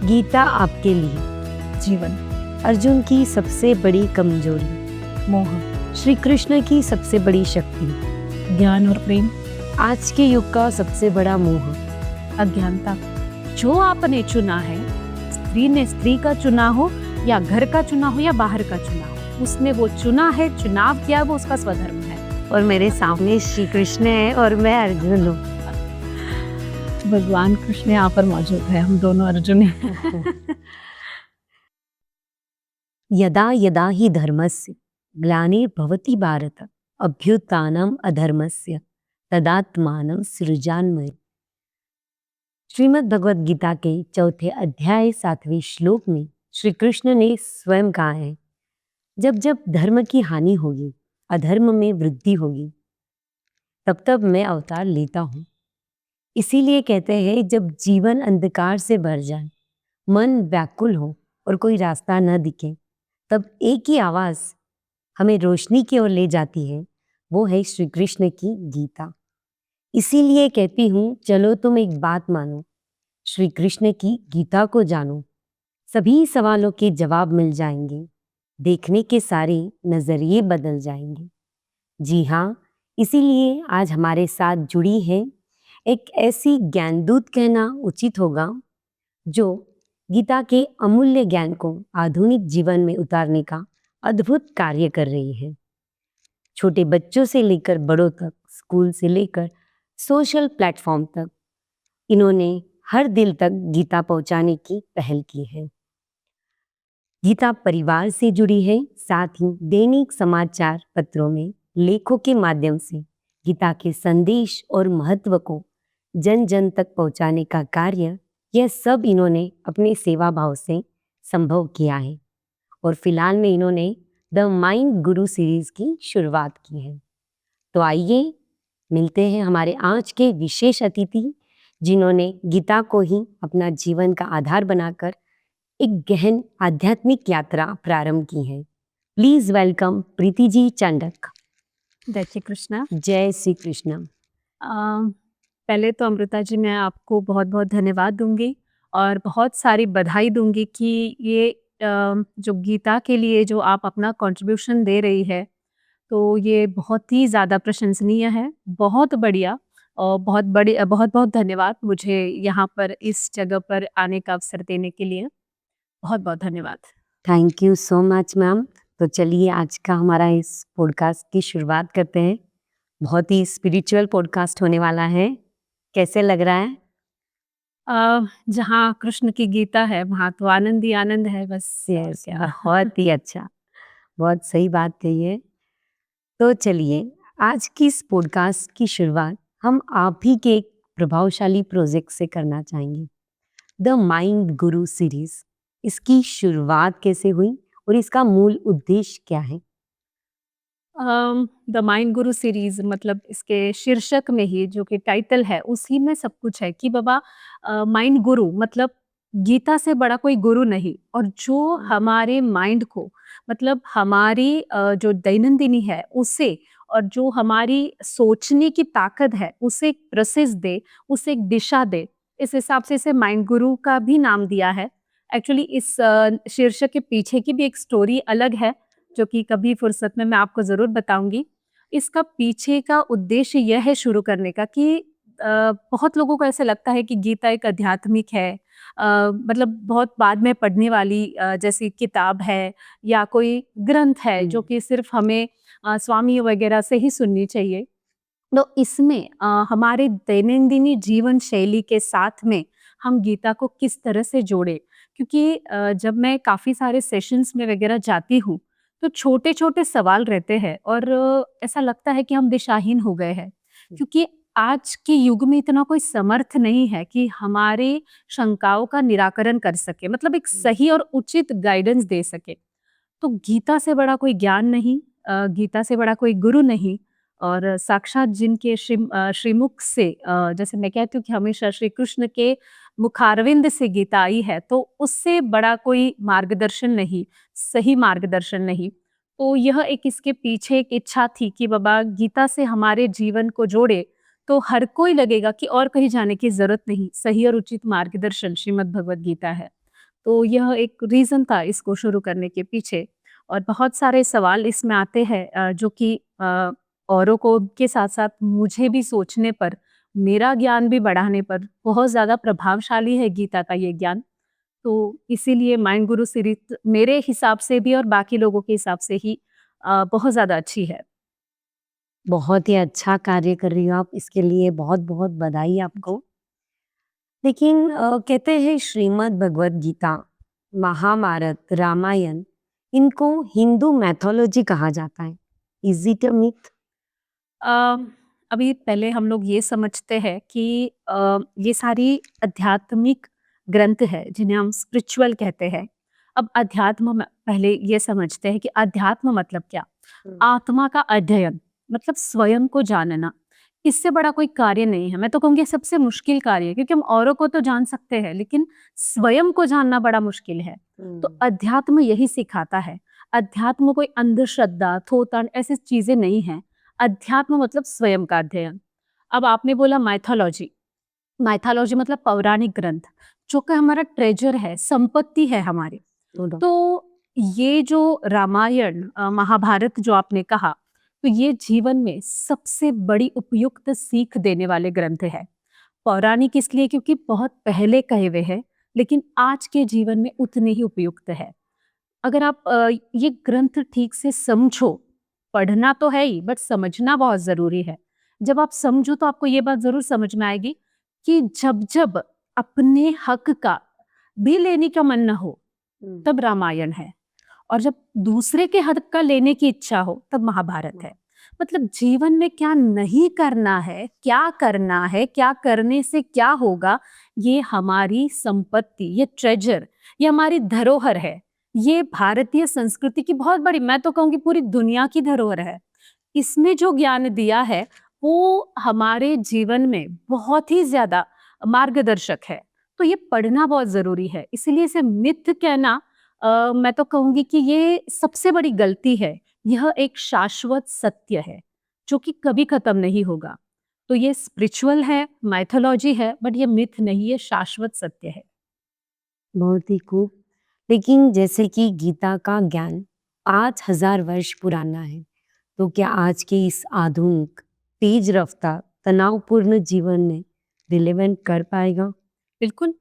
गीता आपके लिए जीवन, अर्जुन की सबसे बड़ी कमजोरी, मोह, श्री कृष्ण की सबसे बड़ी शक्ति, ज्ञान और प्रेम, आज के युग का सबसे बड़ा मोह। अज्ञानता। जो आपने चुना है, स्त्री ने स्त्री का चुना हो या घर का चुना हो या बाहर का चुना हो, उसने वो चुना है, चुनाव किया, वो उसका स्वधर्म है। और मेरे सामने श्री कृष्ण है और मैं अर्जुन हूँ। भगवान कृष्ण यहाँ पर मौजूद है, हम दोनों अर्जुन हैं। यदा यदा हि धर्मस्य ग्लानिर्भवति भारत अभ्युत्थानम् अधर्मस्य तदात्मानं सृजाम्यहम्। श्रीमद् भगवद गीता के चौथे अध्याय 7वें श्लोक में श्री कृष्ण ने स्वयं कहा है, जब जब धर्म की हानि होगी, अधर्म में वृद्धि होगी, तब तब मैं अवतार लेता हूँ। इसीलिए कहते हैं, जब जीवन अंधकार से भर जाए, मन व्याकुल हो और कोई रास्ता न दिखे, तब एक ही आवाज हमें रोशनी की ओर ले जाती है, वो है श्री कृष्ण की गीता। इसीलिए कहती हूँ, चलो तुम एक बात मानो, श्री कृष्ण की गीता को जानो, सभी सवालों के जवाब मिल जाएंगे, देखने के सारे नजरिए बदल जाएंगे। जी हाँ, इसीलिए आज हमारे साथ जुड़ी है एक ऐसी ज्ञानदूत, कहना उचित होगा, जो गीता के अमूल्य ज्ञान को आधुनिक जीवन में उतारने का अद्भुत कार्य कर रही है। छोटे बच्चों से लेकर बड़ों तक, स्कूल से लेकर सोशल प्लेटफॉर्म तक, इन्होंने हर दिल तक गीता पहुंचाने की पहल की है। गीता परिवार से जुड़ी है, साथ ही दैनिक समाचार पत्रों में लेखों के माध्यम से गीता के संदेश और महत्व को जन जन तक पहुंचाने का कार्य, यह सब इन्होंने अपने सेवा भाव से संभव किया है। और फिलहाल में इन्होंने द माइंड गुरु सीरीज की शुरुआत की है। तो आइए मिलते हैं हमारे आज के विशेष अतिथि, जिन्होंने गीता को ही अपना जीवन का आधार बनाकर एक गहन आध्यात्मिक यात्रा प्रारंभ की है। Please welcome Preeti ji Chandak. जय श्री कृष्ण। जय श्री कृष्ण। पहले तो अमृता जी, मैं आपको बहुत बहुत धन्यवाद दूंगी और बहुत सारी बधाई दूंगी कि ये जो गीता के लिए जो आप अपना कंट्रीब्यूशन दे रही है, तो ये बहुत ही ज़्यादा प्रशंसनीय है, बहुत बढ़िया। और बहुत बहुत धन्यवाद मुझे यहाँ पर इस जगह पर आने का अवसर देने के लिए। बहुत बहुत धन्यवाद। Thank you so much ma'am. तो चलिए आज का हमारा इस पॉडकास्ट की शुरुआत करते हैं। बहुत ही स्पिरिचुअल पॉडकास्ट होने वाला है। कैसे लग रहा है? जहाँ कृष्ण की गीता है, वहाँ तो आनंद ही आनंद है बस। और यस, क्या। बहुत ही अच्छा, बहुत सही बात कही है। तो चलिए आज की इस पॉडकास्ट की शुरुआत हम आप ही के एक प्रभावशाली प्रोजेक्ट से करना चाहेंगे, द माइंड गुरु सीरीज। इसकी शुरुआत कैसे हुई और इसका मूल उद्देश्य क्या है? द माइंड गुरु सीरीज, मतलब इसके शीर्षक में ही जो कि टाइटल है, उसी में सब कुछ है कि बाबा, माइंड गुरु मतलब गीता से बड़ा कोई गुरु नहीं। और जो हमारे माइंड को, मतलब हमारी जो दैनंदिनी है उसे, और जो हमारी सोचने की ताकत है उसे एक प्रोसेस दे, उसे एक दिशा दे। इस हिसाब से इसे माइंड गुरु का भी नाम दिया है। एक्चुअली इस शीर्षक के पीछे की भी एक स्टोरी अलग है, जो कि कभी फुर्सत में मैं आपको ज़रूर बताऊँगी। इसका पीछे का उद्देश्य यह है शुरू करने का कि बहुत लोगों को ऐसा लगता है कि गीता एक आध्यात्मिक है, मतलब बहुत बाद में पढ़ने वाली जैसी किताब है या कोई ग्रंथ है जो कि सिर्फ़ हमें स्वामी वगैरह से ही सुननी चाहिए। तो इसमें हमारे दैनंदिनी जीवन शैली के साथ में हम गीता को किस तरह से जोड़ें? क्योंकि जब मैं काफ़ी सारे सेशंस में वगैरह जाती हूँ, तो छोटे-छोटे सवाल रहते हैं और ऐसा लगता है कि हम दिशाहीन हो गए हैं। क्योंकि आज के युग में इतना कोई समर्थ नहीं है कि हमारे शंकाओं का निराकरण कर सके, मतलब एक सही और उचित गाइडेंस दे सके। तो गीता से बड़ा कोई ज्ञान नहीं, गीता से बड़ा कोई गुरु नहीं। और साक्षात जिनके श्रीमुख से, जैसे मैं कहती हूँ कि हमेशा श्री कृष्ण के मुखारविंद से गीता आई है, तो उससे बड़ा कोई मार्गदर्शन नहीं, सही मार्गदर्शन नहीं। तो यह एक इसके पीछे एक इच्छा थी कि बाबा गीता से हमारे जीवन को जोड़े, तो हर कोई लगेगा कि और कहीं जाने की ज़रूरत नहीं, सही और उचित मार्गदर्शन श्रीमद् भगवद गीता है। तो यह एक रीज़न था इसको शुरू करने के पीछे। और बहुत सारे सवाल इसमें आते हैं जो कि औरों को के साथ-साथ मुझे भी सोचने पर, मेरा ज्ञान भी बढ़ाने पर बहुत ज़्यादा प्रभावशाली है गीता का ये ज्ञान। तो इसीलिए माइंड गुरु सीरीज़ मेरे हिसाब से भी और बाकी लोगों के हिसाब से ही बहुत ज़्यादा अच्छी है। बहुत ही अच्छा कार्य कर रही हो आप, इसके लिए बहुत-बहुत बधाई आपको। लेकिन कहते हैं श्रीमद् भगवत गीता, महाभारत, रामायण, इनको हिंदू मैथोलॉजी कहा जाता है। Is it a myth? अ, अभी पहले हम लोग ये समझते हैं कि ये सारी आध्यात्मिक ग्रंथ है जिन्हें हम स्पिरिचुअल कहते हैं। अब अध्यात्म में पहले ये समझते हैं कि अध्यात्म मतलब क्या? आत्मा का अध्ययन, मतलब स्वयं को जानना। इससे बड़ा कोई कार्य नहीं है। मैं तो कहूँगी सबसे मुश्किल कार्य है, क्योंकि हम औरों को तो जान सकते हैं लेकिन स्वयं को जानना बड़ा मुश्किल है। तो अध्यात्म यही सिखाता है। अध्यात्म कोई अंधश्रद्धा, थोतांड ऐसी चीजें नहीं है। अध्यात्म मतलब स्वयं का अध्ययन। अब आपने बोला माइथोलॉजी, माइथोलॉजी मतलब पौराणिक ग्रंथ, जो कि हमारा ट्रेजर है, संपत्ति है हमारी। तो ये जो रामायण महाभारत जो आपने कहा, तो ये जीवन में सबसे बड़ी उपयुक्त सीख देने वाले ग्रंथ है। पौराणिक इसलिए क्योंकि बहुत पहले कहे हुए हैं, लेकिन आज के जीवन में उतने ही उपयुक्त है। अगर आप ये ग्रंथ ठीक से समझो, पढ़ना तो है ही बट समझना बहुत ज़रूरी है। जब आप समझो तो आपको ये बात ज़रूर समझ में आएगी कि जब-जब अपने हक का भी लेने का मन ना हो, तब रामायण है, और जब दूसरे के हक का लेने की इच्छा हो, तब महाभारत है। मतलब जीवन में क्या नहीं करना है, क्या करना है, क्या करने से क्या होगा, ये हमारी संपत्ति, ये ट्रेजर, ये हमारी धरोहर है। ये भारतीय संस्कृति की बहुत बड़ी, मैं तो कहूँगी पूरी दुनिया की धरोहर है। इसमें जो ज्ञान दिया है, वो हमारे जीवन में बहुत ही ज़्यादा मार्गदर्शक है। तो ये पढ़ना बहुत ज़रूरी है। इसीलिए इसे मिथ कहना मैं तो कहूँगी कि ये सबसे बड़ी गलती है। यह एक शाश्वत सत्य है, जो कि कभी खत्म नहीं होगा। तो ये स्पिरिचुअल है, माइथोलॉजी है, बट ये मिथ नहीं, ये शाश्वत सत्य है। बहुत ही खूब। लेकिन जैसे कि गीता का ज्ञान 5000 वर्ष पुराना है, तो क्या आज के इस आधुनिक, तेज रफ्तार, तनावपूर्ण जीवन में रिलेवेंट कर पाएगा? बिल्कुल,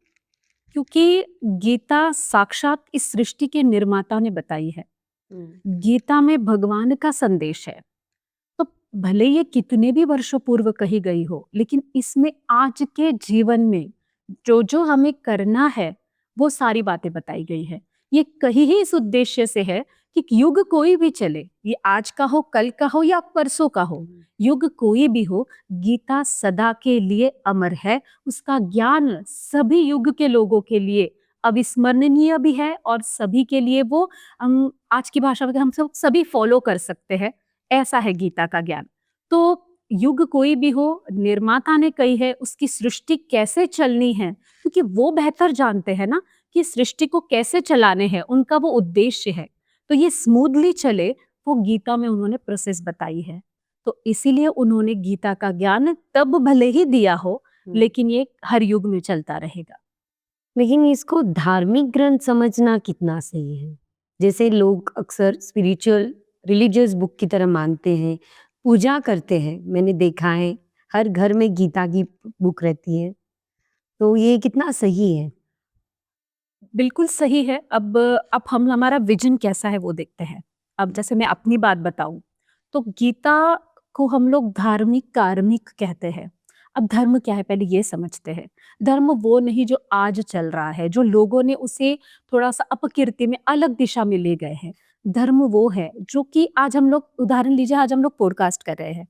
क्योंकि गीता साक्षात इस सृष्टि के निर्माता ने बताई है। गीता में भगवान का संदेश है। तो भले ये कितने भी वर्षों पूर्व कही गई हो, लेकिन इसमें आज के जीवन में जो हमें करना है, वो सारी बातें बताई गई है। ये कही ही इस उद्देश्य से है कि युग कोई भी चले, ये आज का हो, कल का हो या परसों का हो, युग कोई भी हो, गीता सदा के लिए अमर है। उसका ज्ञान सभी युग के लोगों के लिए अविस्मरणीय भी है, और सभी के लिए वो हम आज की भाषा में हम सब सभी फॉलो कर सकते हैं। ऐसा है गीता का ज्ञान। तो युग कोई भी हो, निर्माता ने कही है, उसकी सृष्टि कैसे चलनी है, क्योंकि वो बेहतर जानते हैं ना कि सृष्टि को कैसे चलाने हैं, उनका वो उद्देश्य है। तो ये स्मूथली चले, वो गीता में उन्होंने प्रोसेस बताई है। तो इसीलिए उन्होंने गीता का ज्ञान तब भले ही दिया हो, लेकिन ये हर युग में चलता रहेगा। लेकिन इसको धार्मिक ग्रंथ समझना कितना सही है? जैसे लोग अक्सर स्पिरिचुअल, रिलीजियस बुक की तरह मानते हैं, पूजा करते हैं। मैंने देखा है, हर घर में गीता की बुक रहती है। तो ये कितना सही है? बिल्कुल सही है। अब हम हमारा विज़न कैसा है वो देखते हैं। अब जैसे मैं अपनी बात बताऊँ, तो गीता को हम लोग धार्मिक, कार्मिक कहते हैं। अब धर्म क्या है पहले ये समझते हैं। धर्म वो नहीं जो आज चल रहा है, जो लोगों ने उसे थोड़ा-सा अपकीर्ति में अलग दिशा में ले गए हैं। धर्म वो है जो कि आज हम लोग, उदाहरण लीजिए, आज हम लोग पॉडकास्ट कर रहे हैं।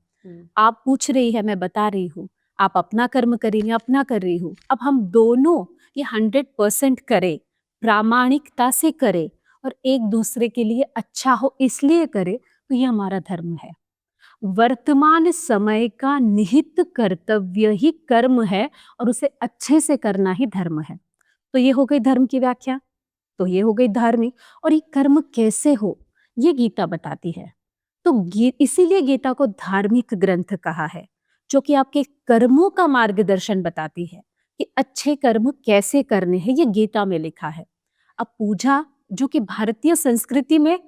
आप पूछ रही है, मैं बता रही हूँ। आप अपना कर्म कर रही हैं, अपना कर रही हूँ। अब हम दोनों ये 100% करें, प्रामाणिकता से करे और एक दूसरे के लिए अच्छा हो इसलिए करे, तो ये हमारा धर्म है। वर्तमान समय का निहित कर्तव्य ही कर्म है, और उसे अच्छे से करना ही धर्म है। तो ये हो गई धर्म की व्याख्या। तो ये हो गई धार्मिक। और ये कर्म कैसे हो, ये गीता बताती है। तो इसीलिए गीता को धार्मिक ग्रंथ कहा है, जो कि आपके कर्मों का मार्गदर्शन बताती है कि अच्छे कर्म कैसे करने हैं, ये गीता में लिखा है। अब पूजा जो कि भारतीय संस्कृति में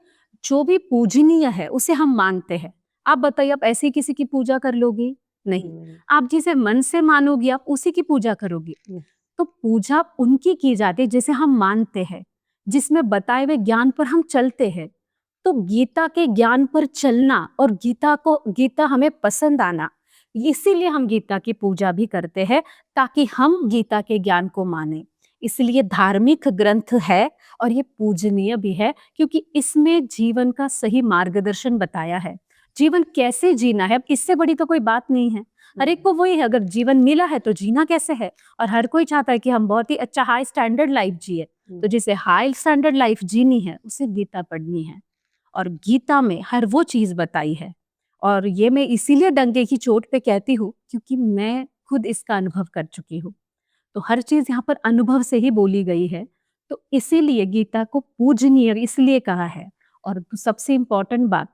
जो भी पूजनीय है उसे हम मानते हैं। आप बताइए, आप ऐसे ही किसी की पूजा कर लोगी? नहीं। आप जिसे मन से मानोगी आप उसी की पूजा करोगी। तो पूजा उनकी की जाती है जिसे हम मानते हैं, जिसमें बताए हुए ज्ञान पर हम चलते हैं। तो गीता के ज्ञान पर चलना और गीता हमें पसंद आना, इसीलिए हम गीता की पूजा भी करते हैं, ताकि हम गीता के ज्ञान को माने। इसलिए धार्मिक ग्रंथ है और ये पूजनीय भी है, क्योंकि इसमें जीवन का सही मार्गदर्शन बताया है। जीवन कैसे जीना है, अब इससे बड़ी तो कोई बात नहीं है। हर एक को वही है, अगर जीवन मिला है तो जीना कैसे है, और हर कोई चाहता है कि हम बहुत ही अच्छा हाई स्टैंडर्ड लाइफ जिए। तो जिसे हाई स्टैंडर्ड लाइफ जीनी है उसे गीता पढ़नी है, और गीता में हर वो चीज बताई है। और ये मैं इसीलिए डंके की चोट पे कहती हूँ क्योंकि मैं खुद इसका अनुभव कर चुकी हूँ। तो हर चीज यहाँ पर अनुभव से ही बोली गई है, तो इसीलिए गीता को पूजनीय इसलिए कहा है। और सबसे इम्पोर्टेंट बात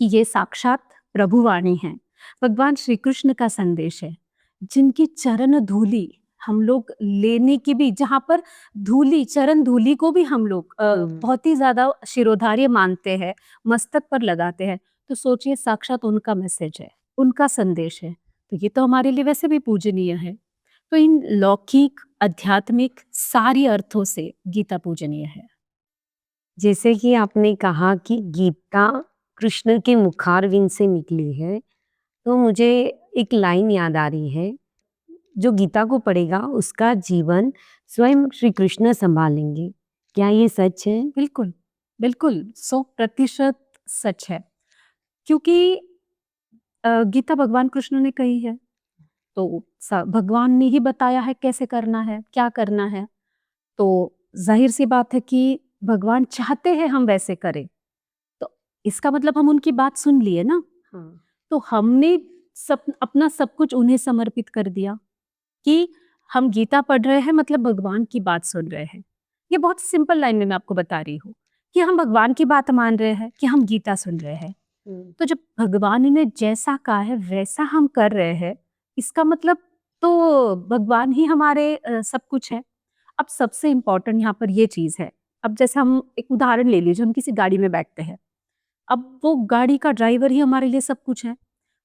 कि ये साक्षात प्रभुवाणी है, भगवान श्री कृष्ण का संदेश है, जिनकी चरण धूलि हम लोग लेने की भी, जहाँ पर धूलि, चरण धूलि को भी हम लोग बहुत ही ज्यादा शिरोधार्य मानते हैं, मस्तक पर लगाते हैं। तो सोचिए, साक्षात उनका मैसेज है, उनका संदेश है, तो ये तो हमारे लिए वैसे भी पूजनीय है। तो इन लौकिक, आध्यात्मिक सारी अर्थों से गीता पूजनीय है। जैसे कि आपने कहा कि गीता कृष्ण के मुखारविंद से निकली है, तो मुझे एक लाइन याद आ रही है, जो गीता को पढ़ेगा उसका जीवन स्वयं श्री कृष्ण संभालेंगे। क्या ये सच है? बिल्कुल, बिल्कुल 100% सच है, क्योंकि गीता भगवान कृष्ण ने कही है, तो भगवान ने ही बताया है कैसे करना है, क्या करना है। तो जाहिर सी बात है कि भगवान चाहते हैं हम वैसे करें, तो इसका मतलब हम उनकी बात सुन लिए ना। तो हमने अपना सब कुछ उन्हें समर्पित कर दिया कि हम गीता पढ़ रहे हैं, मतलब भगवान की बात सुन रहे हैं। ये बहुत सिंपल लाइन में मैं आपको बता रही हूँ कि हम भगवान की बात मान रहे हैं कि हम गीता सुन रहे हैं। तो जब भगवान ने जैसा कहा है वैसा हम कर रहे हैं, इसका मतलब तो भगवान ही हमारे सब कुछ है। अब सबसे इम्पोर्टेंट यहाँ पर ये चीज है, अब जैसे हम एक उदाहरण ले लीजिए, हम किसी गाड़ी में बैठते हैं, अब वो गाड़ी का ड्राइवर ही हमारे लिए सब कुछ है।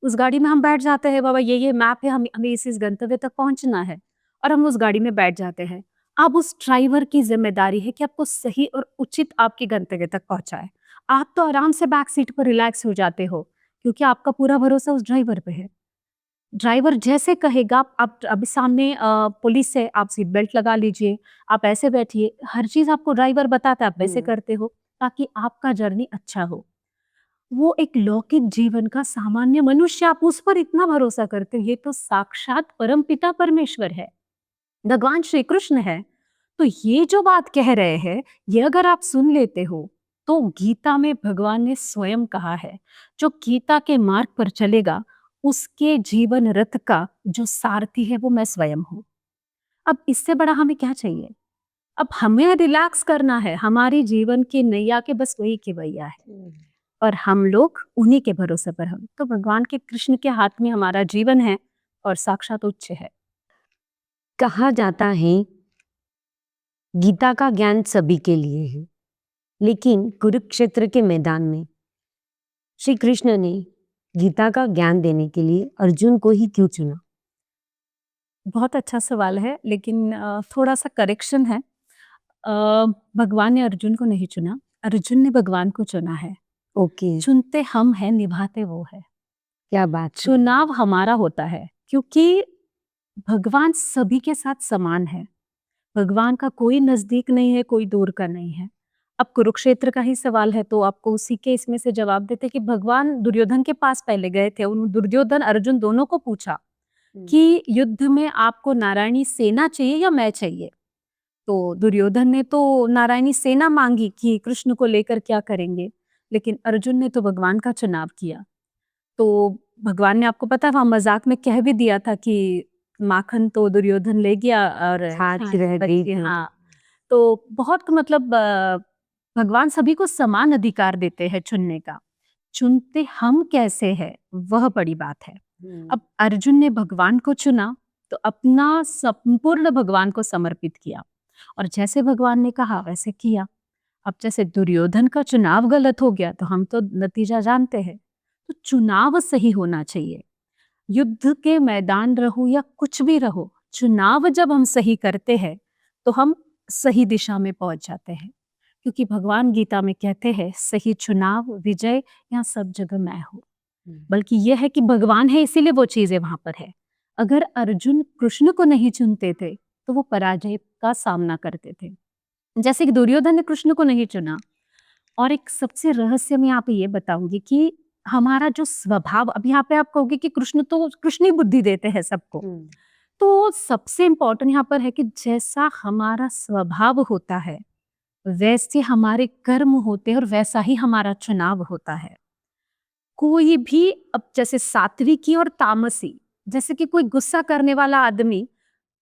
उस गाड़ी में हम बैठ जाते हैं, बाबा ये मैप है, हमें इस गंतव्य तक पहुंचना है, और हम उस गाड़ी में बैठ जाते हैं। अब उस ड्राइवर की जिम्मेदारी है कि आपको सही और उचित आपके गंतव्य तक पहुंचाए। आप तो आराम से बैक सीट पर रिलैक्स हो जाते हो, क्योंकि आपका पूरा भरोसा उस ड्राइवर पे है। ड्राइवर जैसे कहेगा, आप अभी सामने पुलिस है, आप सीट बेल्ट लगा लीजिए, आप ऐसे बैठिए, हर चीज आपको ड्राइवर बताता है, आप वैसे करते हो ताकि आपका जर्नी अच्छा हो। वो एक लौकिक जीवन का सामान्य मनुष्य, आप उस पर इतना भरोसा करते हो, ये तो साक्षात परमपिता परमेश्वर है, भगवान श्री कृष्ण है। तो ये जो बात कह रहे हैं, ये अगर आप सुन लेते हो, तो गीता में भगवान ने स्वयं कहा है, जो गीता के मार्ग पर चलेगा उसके जीवन रथ का जो सारथी है वो मैं स्वयं हूं। अब इससे बड़ा हमें क्या चाहिए? अब हमें रिलैक्स करना है, हमारी जीवन की नैया के बस वही के भैया है, और हम लोग उन्हीं के भरोसे पर हम। तो भगवान के कृष्ण के हाथ में हमारा जीवन है और साक्षात उच्च है। कहा जाता है गीता का ज्ञान सभी के लिए है, लेकिन कुरुक्षेत्र के मैदान में श्री कृष्ण ने गीता का ज्ञान देने के लिए अर्जुन को ही क्यों चुना? बहुत अच्छा सवाल है, लेकिन थोड़ा सा करेक्शन है। भगवान ने अर्जुन को नहीं चुना, अर्जुन ने भगवान को चुना है। ओके, चुनते हम हैं, निभाते वो है। क्या बात है। चुनाव हमारा होता है, क्योंकि भगवान सभी के साथ समान है। भगवान का कोई नजदीक नहीं है, कोई दूर का नहीं है। अब कुरुक्षेत्र का ही सवाल है, तो आपको उसी के इसमें से जवाब देते कि भगवान दुर्योधन के पास पहले गए थे, उन दुर्योधन अर्जुन दोनों को पूछा कि युद्ध में आपको नारायणी सेना चाहिए या मैं चाहिए। तो दुर्योधन ने तो नारायणी सेना मांगी कि कृष्ण को लेकर क्या करेंगे, लेकिन अर्जुन ने तो भगवान का चुनाव किया। तो भगवान ने, आपको पता है, वहां मजाक में कह भी दिया था कि माखन तो दुर्योधन ले गया और साथ ही रह गई थी। हाँ। तो बहुत मतलब भगवान सभी को समान अधिकार देते हैं चुनने का। चुनते हम कैसे हैं वह बड़ी बात है। अब अर्जुन ने भगवान को चुना, तो अपना संपूर्ण भगवान को समर्पित किया। और जैसे भगवान ने कहा वैसे किया। अब जैसे दुर्योधन का चुनाव गलत हो गया तो हम तो नतीजा जानते हैं। तो चुनाव सही होना चाहिए। युद्ध के मैदान रहो या कुछ भी रहो, चुनाव जब हम सही करते हैं तो हम सही दिशा में पहुंच जाते हैं। क्योंकि भगवान गीता में कहते हैं सही चुनाव विजय यहाँ सब जगह मैं हूँ। बल्कि यह है कि भगवान है इसीलिए वो चीजें वहां पर है। अगर अर्जुन कृष्ण को नहीं चुनते थे तो वो पराजय का सामना करते थे। जैसे कि दुर्योधन ने कृष्ण को नहीं चुना। और एक सबसे रहस्य मैं यहाँ पे ये बताऊंगी कि हमारा जो स्वभाव, अब यहाँ पे आप कहोगे कि कृष्ण ही बुद्धि देते हैं सबको। तो सबसे इम्पोर्टेंट यहाँ पर है कि जैसा हमारा स्वभाव होता है वैसे हमारे कर्म होते हैं और वैसा ही हमारा चुनाव होता है। कोई भी, अब जैसे सात्विकी और तामसी, जैसे कि कोई गुस्सा करने वाला आदमी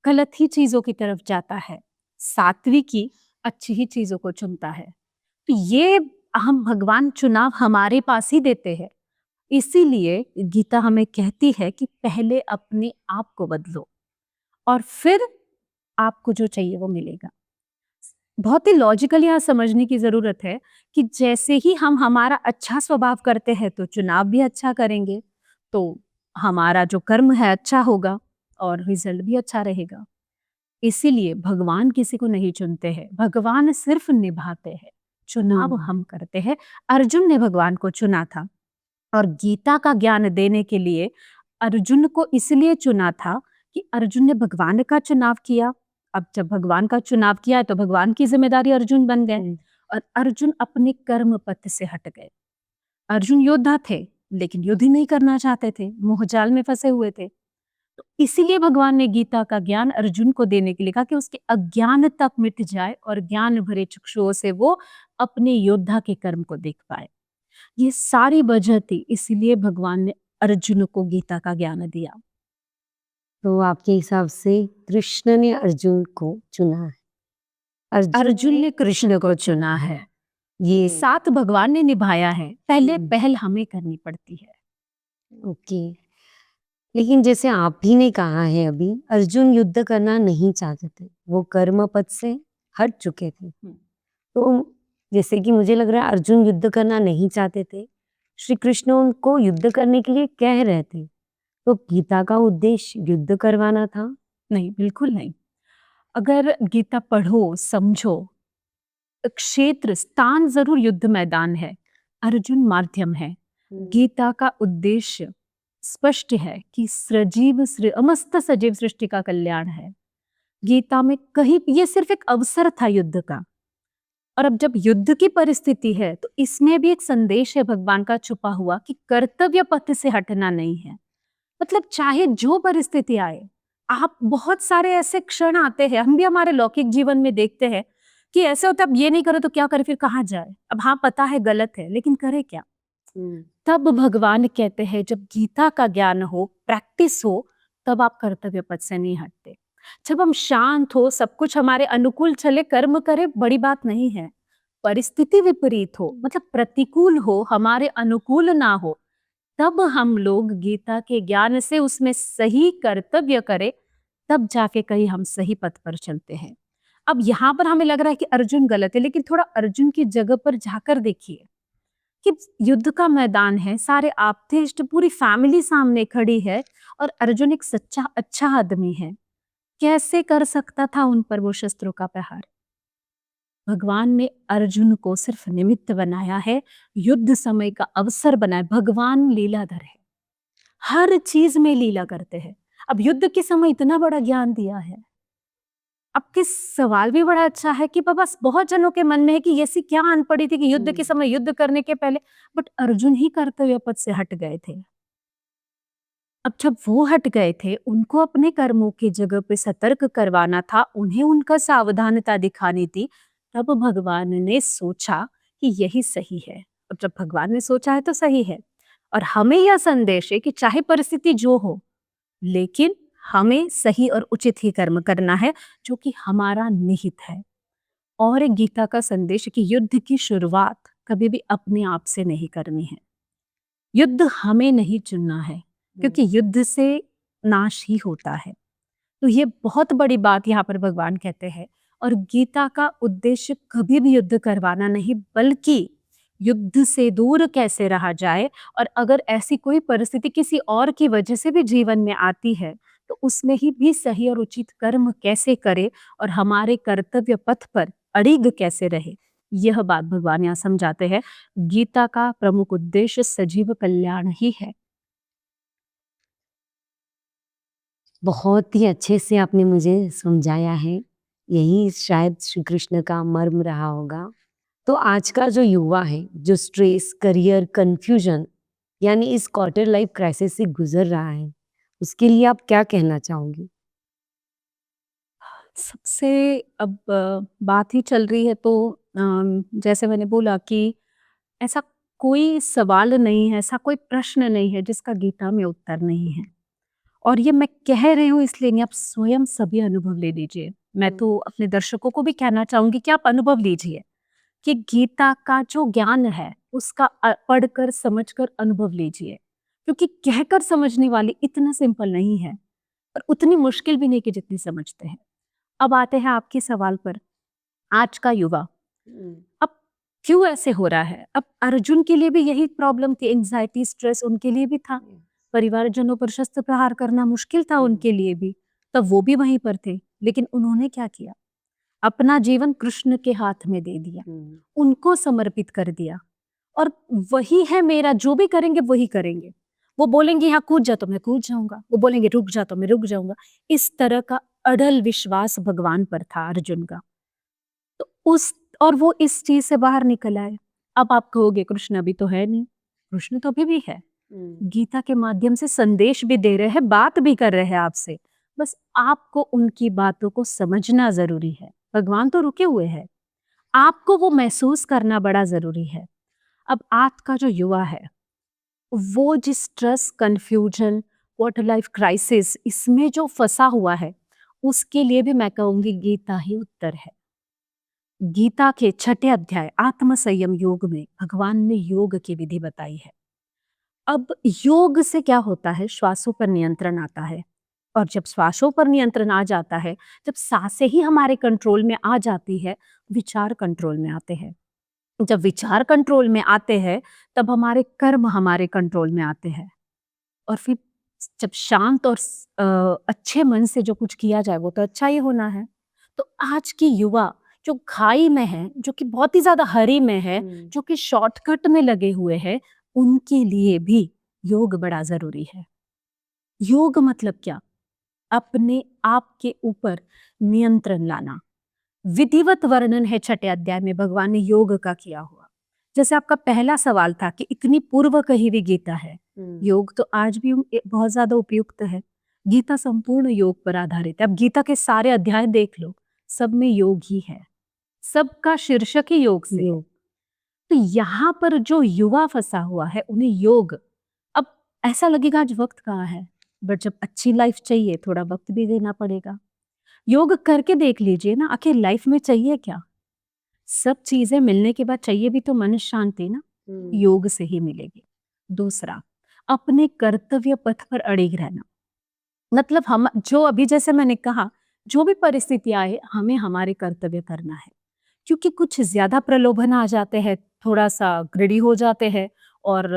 गलत ही चीजों की तरफ जाता है, सात्विकी अच्छी ही चीजों को चुनता है। तो ये हम भगवान चुनाव हमारे पास ही देते हैं। इसीलिए गीता हमें कहती है कि पहले अपने आप को बदलो और फिर आपको जो चाहिए वो मिलेगा। बहुत ही लॉजिकल यहाँ समझने की जरूरत है कि जैसे ही हम हमारा अच्छा स्वभाव करते हैं तो चुनाव भी अच्छा करेंगे, तो हमारा जो कर्म है अच्छा होगा और रिजल्ट भी अच्छा रहेगा। इसीलिए भगवान किसी को नहीं चुनते हैं, भगवान सिर्फ निभाते हैं, चुनाव हम करते हैं। अर्जुन ने भगवान को चुना था और गीता का ज्ञान देने के लिए अर्जुन को इसलिए चुना था कि अर्जुन ने भगवान का चुनाव किया। अब जब भगवान का चुनाव किया तो भगवान की जिम्मेदारी अर्जुन बन गए और अर्जुन अपने कर्म पथ से हट गए। अर्जुन योद्धा थे लेकिन युद्ध ही नहीं करना चाहते थे, मोहजाल में फंसे हुए थे। तो इसीलिए भगवान ने गीता का ज्ञान अर्जुन को देने के लिए कहा कि उसके अज्ञान तक मिट जाए और ज्ञान भरे चक्षुओं से वो अपने योद्धा के कर्म को देख पाए। ये सारी वजह थी, इसीलिए भगवान ने अर्जुन को गीता का ज्ञान दिया। तो आपके हिसाब से कृष्ण ने अर्जुन को चुना है, अर्जुन ने कृष्ण को चुना है, ये साथ भगवान ने निभाया है, पहले पहल हमें करनी पड़ती है। ओके। लेकिन जैसे आप ही ने कहा है अभी, अर्जुन युद्ध करना नहीं चाहते थे, वो कर्म पथ से हट चुके थे। तो जैसे कि मुझे लग रहा है अर्जुन युद्ध करना नहीं चाहते थे, श्री कृष्ण उनको युद्ध करने के लिए कह रहे थे, तो गीता का उद्देश्य युद्ध करवाना था? नहीं, बिल्कुल नहीं। अगर गीता पढ़ो समझो, क्षेत्र स्थान जरूर युद्ध मैदान है, अर्जुन माध्यम है। गीता का उद्देश्य स्पष्ट है कि समस्त सजीव सृष्टि का कल्याण है। गीता में कहीं ये सिर्फ एक अवसर था युद्ध का। और अब जब युद्ध की परिस्थिति है तो इसमें भी एक संदेश है भगवान का छुपा हुआ कि कर्तव्य पथ से हटना नहीं है। मतलब चाहे जो परिस्थिति आए, आप बहुत सारे ऐसे क्षण आते हैं, हम भी हमारे लौकिक जीवन में देखते हैं कि ऐसे होता है, अब ये नहीं करो तो क्या करे, फिर कहाँ जाए। अब हाँ पता है गलत है लेकिन करे क्या। तब भगवान कहते हैं जब गीता का ज्ञान हो, प्रैक्टिस हो, तब आप कर्तव्य पथ से नहीं हटते। जब हम शांत हो, सब कुछ हमारे अनुकूल चले, कर्म करे, बड़ी बात नहीं है। परिस्थिति विपरीत हो, मतलब प्रतिकूल हो, हमारे अनुकूल ना हो, तब हम लोग गीता के ज्ञान से उसमें सही कर्तव्य करें, तब जाके कहीं हम सही पथ पर चलते हैं। अब यहाँ पर हमें लग रहा है कि अर्जुन गलत है, लेकिन थोड़ा अर्जुन की जगह पर जाकर देखिए कि युद्ध का मैदान है, सारे आप्ते इष्ट पूरी फैमिली सामने खड़ी है और अर्जुन एक सच्चा अच्छा आदमी है। कैसे कर सकता था उन पर वो शस्त्रों का प्रहार? भगवान ने अर्जुन को सिर्फ निमित्त बनाया है, युद्ध समय का अवसर बनाया। भगवान लीलाधर है, हर चीज में लीला करते हैं। अब युद्ध के समय इतना बड़ा ज्ञान दिया है। आपके सवाल भी बड़ा अच्छा है कि बाबा बहुत जनों के मन में है कि ऐसी क्या आन पड़ी थी कि युद्ध के समय युद्ध करने के पहले, बट अर्जुन ही कर्तव्य पथ से हट गए थे। अब जब वो हट गए थे, उनको अपने कर्मों की जगह पे सतर्क करवाना था, उन्हें उनका सावधानता दिखानी थी। तब भगवान ने सोचा कि यही सही है। अब जब भगवान ने सोचा है तो सही है। और हमें यह संदेश है कि चाहे परिस्थिति जो हो, लेकिन हमें सही और उचित ही कर्म करना है जो कि हमारा निहित है। और एक गीता का संदेश है कि युद्ध की शुरुआत कभी भी अपने आप से नहीं करनी है। युद्ध हमें नहीं चुनना है, क्योंकि युद्ध से नाश ही होता है। तो ये बहुत बड़ी बात यहाँ पर भगवान कहते हैं। और गीता का उद्देश्य कभी भी युद्ध करवाना नहीं, बल्कि युद्ध से दूर कैसे रहा जाए, और अगर ऐसी कोई परिस्थिति किसी और की वजह से भी जीवन में आती है, तो उसमें ही भी सही और उचित कर्म कैसे करे और हमारे कर्तव्य पथ पर अड़िग कैसे रहे। यह बात भगवान यहाँ समझाते हैं। गीता का प्रमुख उद्देश्य सजीव कल्याण ही है। बहुत ही अच्छे से आपने मुझे समझाया है। यही शायद श्री कृष्ण का मर्म रहा होगा। तो आज का जो युवा है, जो स्ट्रेस, करियर, कंफ्यूजन यानी इस क्वार्टर लाइफ क्राइसिस से गुजर रहा है, उसके लिए आप क्या कहना चाहोगी? सबसे अब बात ही चल रही है तो जैसे मैंने बोला कि ऐसा कोई सवाल नहीं है, ऐसा कोई प्रश्न नहीं है जिसका गीता में उत्तर नहीं है। और ये मैं कह रही हूँ इसलिए नहीं, आप स्वयं सभी अनुभव ले लीजिए। मैं तो अपने दर्शकों को भी कहना चाहूंगी कि आप अनुभव लीजिए कि गीता का जो ज्ञान है उसका पढ़कर समझकर अनुभव लीजिए, क्योंकि कहकर समझने वाली इतना सिंपल नहीं है और उतनी मुश्किल भी नहीं कि जितनी समझते हैं। अब आते हैं आपके सवाल पर। आज का युवा अब क्यों ऐसे हो रहा है? अब अर्जुन के लिए भी यही प्रॉब्लम थी, एंजाइटी, स्ट्रेस उनके लिए भी था। परिवारजनों पर शस्त्र प्रहार करना मुश्किल था उनके लिए भी, तब वो भी वहीं पर थे। लेकिन उन्होंने क्या किया? अपना जीवन कृष्ण के हाथ में दे दिया, उनको समर्पित कर दिया। और वही है मेरा, जो भी करेंगे वही करेंगे। वो बोलेंगे यहाँ कूद जा तो मैं कूद जाऊंगा, वो बोलेंगे रुक जा तो मैं रुक जाऊंगा। इस तरह का अड़ल विश्वास भगवान पर था अर्जुन का। तो उस और वो इस चीज से बाहर निकल आए। अब आप कहोगे कृष्ण अभी तो है नहीं। कृष्ण तो अभी भी है, गीता के माध्यम से संदेश भी दे रहे हैं, बात भी कर रहे हैं आपसे। बस आपको उनकी बातों को समझना जरूरी है। भगवान तो रुके हुए हैं, आपको वो महसूस करना बड़ा जरूरी है। अब आज का जो युवा है वो जिस stress, confusion, quarter life crisis इसमें जो फंसा हुआ है, उसके लिए भी मैं कहूंगी गीता ही उत्तर है। गीता के 6 अध्याय आत्म संयम योग में भगवान ने योग की विधि बताई है। अब योग से क्या होता है? श्वासों पर नियंत्रण आता है, और जब श्वासों पर नियंत्रण आ जाता है, जब सांसें ही हमारे कंट्रोल में आ जाती है, विचार कंट्रोल में आते हैं। जब विचार कंट्रोल में आते हैं, तब हमारे कर्म हमारे कंट्रोल में आते हैं। और फिर जब शांत और अच्छे मन से जो कुछ किया जाए वो तो अच्छा ही होना है। तो आज की युवा जो खाई में है, जो कि बहुत ही ज्यादा हरी में है, जो कि शॉर्टकट में लगे हुए हैं, उनके लिए भी योग बड़ा जरूरी है। योग मतलब क्या? अपने आप के ऊपर नियंत्रण लाना। विधिवत वर्णन है 6 अध्याय में भगवान ने योग का किया हुआ। जैसे आपका पहला सवाल था कि इतनी पूर्व कही हुई गीता है, योग तो आज भी बहुत ज्यादा उपयुक्त है। गीता संपूर्ण योग पर आधारित है। अब गीता के सारे अध्याय देख लो, सब में योग ही है, सबका शीर्षक ही योग से है। तो यहाँ पर जो युवा फंसा हुआ है उन्हें योग, अब ऐसा लगेगा आज वक्त कहाँ है, बट जब अच्छी लाइफ चाहिए थोड़ा वक्त भी देना पड़ेगा। योग करके देख लीजिए ना, आखिर लाइफ में चाहिए क्या? सब चीजें मिलने के बाद चाहिए भी तो मन शांति ना, योग से ही मिलेगी। दूसरा, अपने कर्तव्य पथ पर अड़िग रहना। मतलब हम जो अभी जैसे मैंने कहा, जो भी परिस्थिति आए हमें हमारे कर्तव्य करना है। क्योंकि कुछ ज्यादा प्रलोभन आ जाते हैं, थोड़ा सा ग्रीडी हो जाते हैं और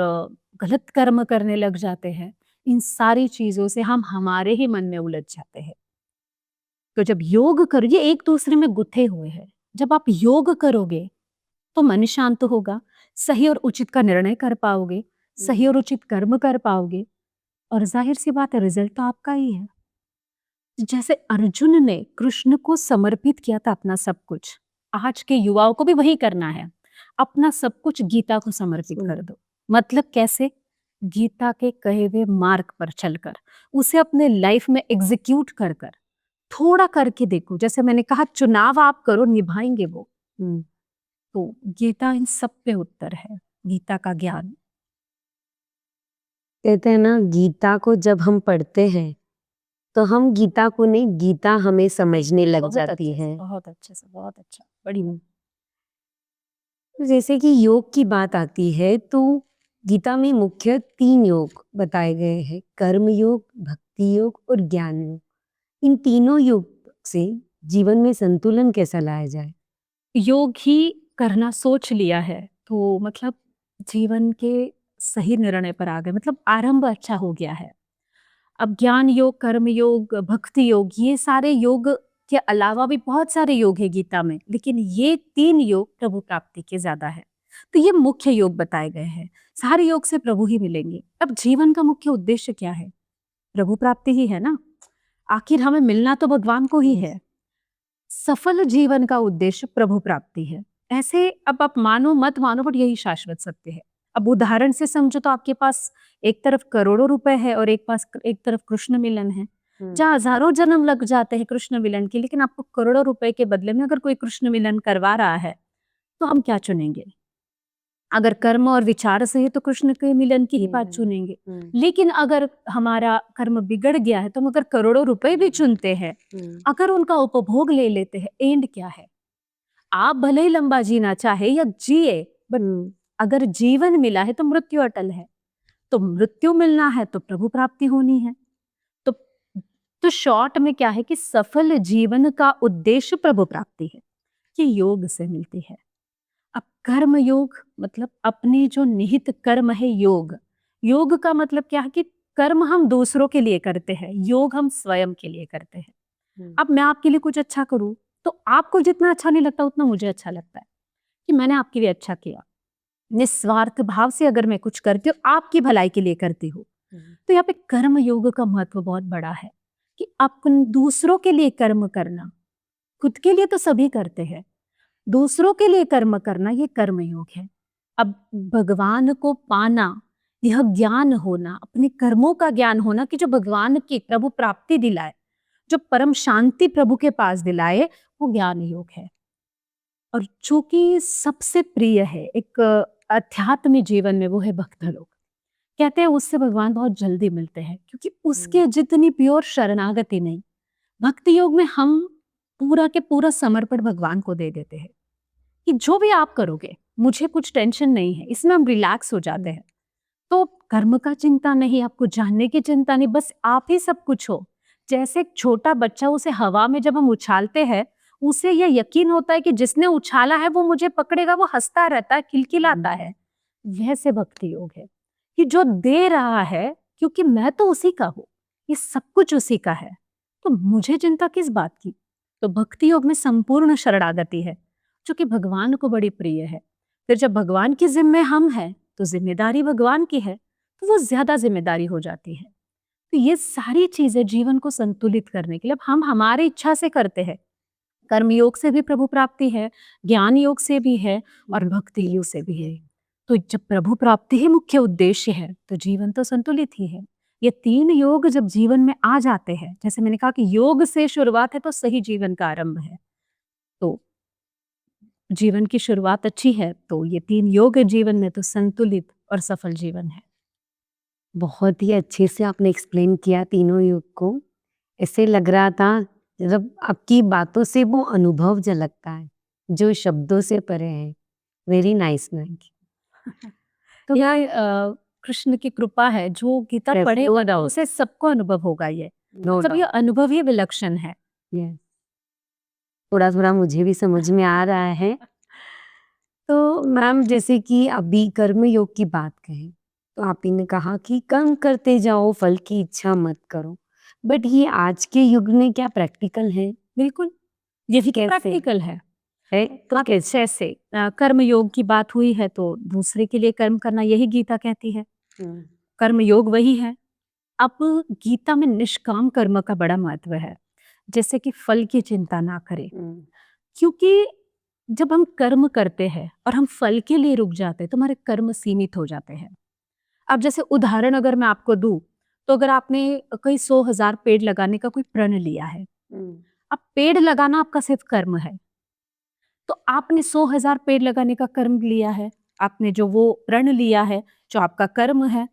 गलत कर्म करने लग जाते हैं। इन सारी चीजों से हम हमारे ही मन में उलझ जाते हैं। तो जब योग करो, ये एक दूसरे में गुथे हुए हैं। जब आप योग करोगे तो मन शांत होगा, सही और उचित का निर्णय कर पाओगे, सही और उचित कर्म कर पाओगे, और जाहिर सी बात है रिजल्ट तो आपका ही है। जैसे अर्जुन ने कृष्ण को समर्पित किया था अपना सब कुछ, आज के युवाओं को भी वही करना है। अपना सब कुछ गीता को समर्पित कर दो। मतलब कैसे? गीता के कहे हुए मार्ग पर चलकर, उसे अपने लाइफ में एग्जीक्यूट कर कर थोड़ा करके देखो। जैसे मैंने कहा, चुनाव आप करो, निभाएंगे वो। तो गीता इन सब पे उत्तर है, गीता का ज्ञान। कहते हैं ना, गीता को जब हम पढ़ते हैं तो हम गीता को नहीं, गीता हमें समझने लग जाती है। बहुत अच्छे से, बहुत अच्छा, बड़ी। जैसे कि योग की बात आती है तो गीता में मुख्य 3 योग बताए गए हैं, कर्म योग, भक्ति योग और ज्ञान योग। इन तीनों योग से जीवन में संतुलन कैसा लाया जाए? योग ही करना सोच लिया है तो मतलब जीवन के सही निर्णय पर आ गए, मतलब आरंभ अच्छा हो गया है। अब ज्ञान योग, कर्म योग, भक्ति योग, ये सारे योग के अलावा भी बहुत सारे योग है गीता में, लेकिन ये 3 योग प्रभु प्राप्ति के ज्यादा है। तो ये मुख्य योग बताए गए हैं। सारे योग से प्रभु ही मिलेंगे। अब जीवन का मुख्य उद्देश्य क्या है? प्रभु प्राप्ति ही है ना। आखिर हमें मिलना तो भगवान को ही है। सफल जीवन का उद्देश्य प्रभु प्राप्ति है। ऐसे अब आप मानो मत मानो, बट यही शाश्वत सत्य है। अब उदाहरण से समझो तो आपके पास एक तरफ करोड़ों रुपए है और एक तरफ कृष्ण मिलन है, जहाँ हजारों जन्म लग जाते हैं कृष्ण मिलन के, लेकिन आपको करोड़ों रुपए के बदले में अगर कोई कृष्ण मिलन करवा रहा है तो हम क्या चुनेंगे? अगर कर्म और विचार से है तो कृष्ण के मिलन की ही बात चुनेंगे। लेकिन अगर हमारा कर्म बिगड़ गया है तो हम अगर करोड़ों रुपए भी चुनते हैं, अगर उनका उपभोग ले लेते हैं, एंड क्या है? आप भले ही लंबा जीना चाहे या जिए, बट अगर जीवन मिला है तो मृत्यु अटल है। तो मृत्यु मिलना है तो प्रभु प्राप्ति होनी है। तो तो शॉर्ट में क्या है कि सफल जीवन का उद्देश्य प्रभु प्राप्ति है, कि योग से मिलती है। अब कर्म योग मतलब अपने जो निहित कर्म है योग। योग का मतलब क्या है कि कर्म हम दूसरों के लिए करते हैं, योग हम स्वयं के लिए करते हैं। अब मैं आपके लिए कुछ अच्छा करूं तो आपको जितना अच्छा नहीं लगता उतना मुझे अच्छा लगता है कि मैंने आपके लिए अच्छा किया। निस्वार्थ भाव से अगर मैं कुछ करती हूँ, आपकी भलाई के लिए करती हूँ। तो यहाँ पे कर्म योग का महत्व बहुत बड़ा है कि अपन दूसरों के लिए कर्म करना। खुद के लिए तो सभी करते हैं, दूसरों के लिए कर्म करना ये कर्म योग है। अब भगवान को पाना, यह ज्ञान होना, अपने कर्मों का ज्ञान होना कि जो भगवान की प्रभु प्राप्ति दिलाए, जो परम शांति प्रभु के पास दिलाए, वो ज्ञान योग है। और जो कि सबसे प्रिय है एक अध्यात्म जीवन में, वो है भक्त लोग। कहते हैं उससे भगवान बहुत जल्दी मिलते हैं क्योंकि उसके जितनी प्योर शरणागति नहीं। भक्ति योग में हम पूरा के पूरा समर्पण भगवान को दे देते हैं कि जो भी आप करोगे मुझे कुछ टेंशन नहीं है, इसमें हम रिलैक्स हो जाते हैं। तो कर्म का चिंता नहीं, आपको जानने की चिंता नहीं, बस आप ही सब कुछ हो। जैसे एक छोटा बच्चा, उसे हवा में जब हम उछालते हैं, उसे यह यकीन होता है कि जिसने उछाला है वो मुझे पकड़ेगा, वो हंसता रहता है, खिलखिलाता है। वैसे भक्ति योग है कि जो दे रहा है, क्योंकि मैं तो उसी का हूँ, ये सब कुछ उसी का है, तो मुझे चिंता किस बात की। तो भक्ति योग में संपूर्ण शरणागति है जो कि भगवान को बड़ी प्रिय है। फिर जब भगवान की जिम्मे हम हैं तो जिम्मेदारी भगवान की है, तो वो ज्यादा जिम्मेदारी हो जाती है। तो ये सारी चीजें जीवन को संतुलित करने के लिए अब हम हमारी इच्छा से करते हैं। कर्म योग से भी प्रभु प्राप्ति है, ज्ञान योग से भी है और भक्ति योग से भी है। तो जब प्रभु प्राप्ति ही मुख्य उद्देश्य है तो जीवन तो संतुलित ही है। ये 3 योग जब जीवन में आ जाते हैं, जैसे मैंने कहा कि योग से शुरुआत है तो सही जीवन का आरंभ है। तो जीवन की शुरुआत अच्छी है तो ये 3 योग है जीवन में, तो संतुलित और सफल जीवन है। बहुत ही अच्छे से आपने एक्सप्लेन किया तीनों योग को। ऐसे लग रहा था जब आपकी बातों से वो अनुभव झलकता है जो शब्दों से परे है। Very nice ma'am. तो यह कृष्ण की कृपा है, जो गीता Yes, पढ़े no doubt. उसे सबको अनुभव होगा ये। No सब ये doubt. अनुभव ही विलक्षण है। Yes. थोड़ा थोड़ा मुझे भी समझ में आ रहा है। तो मैम जैसे कि अभी कर्म योग की बात कहें तो आप ही ने कहा कि कर्म करते जाओ, फल की इच्छा मत करो, बट ये आज के युग में क्या प्रैक्टिकल है? बिल्कुल, ये भी कैसे? प्रैक्टिकल है। तो आप जैसे कर्म योग की बात हुई है तो दूसरे के लिए कर्म करना, यही गीता कहती है। कर्म योग वही है। अब गीता में निष्काम कर्म का बड़ा महत्व है, जैसे कि फल की चिंता ना करें। क्योंकि जब हम कर्म करते हैं और हम फल के लिए रुक जाते हैं तो हमारे कर्म सीमित हो जाते हैं। अब जैसे उदाहरण अगर मैं आपको दूं, तो अगर आपने कई 100,000 पेड़ लगाने का कोई प्रण लिया है, अब पेड़ लगाना आपका सिर्फ कर्म है। तो आपने 100,000 पेड़ लगाने का कर्म लिया है, आपने जो वो प्रण लिया है, जो आपका कर्म है।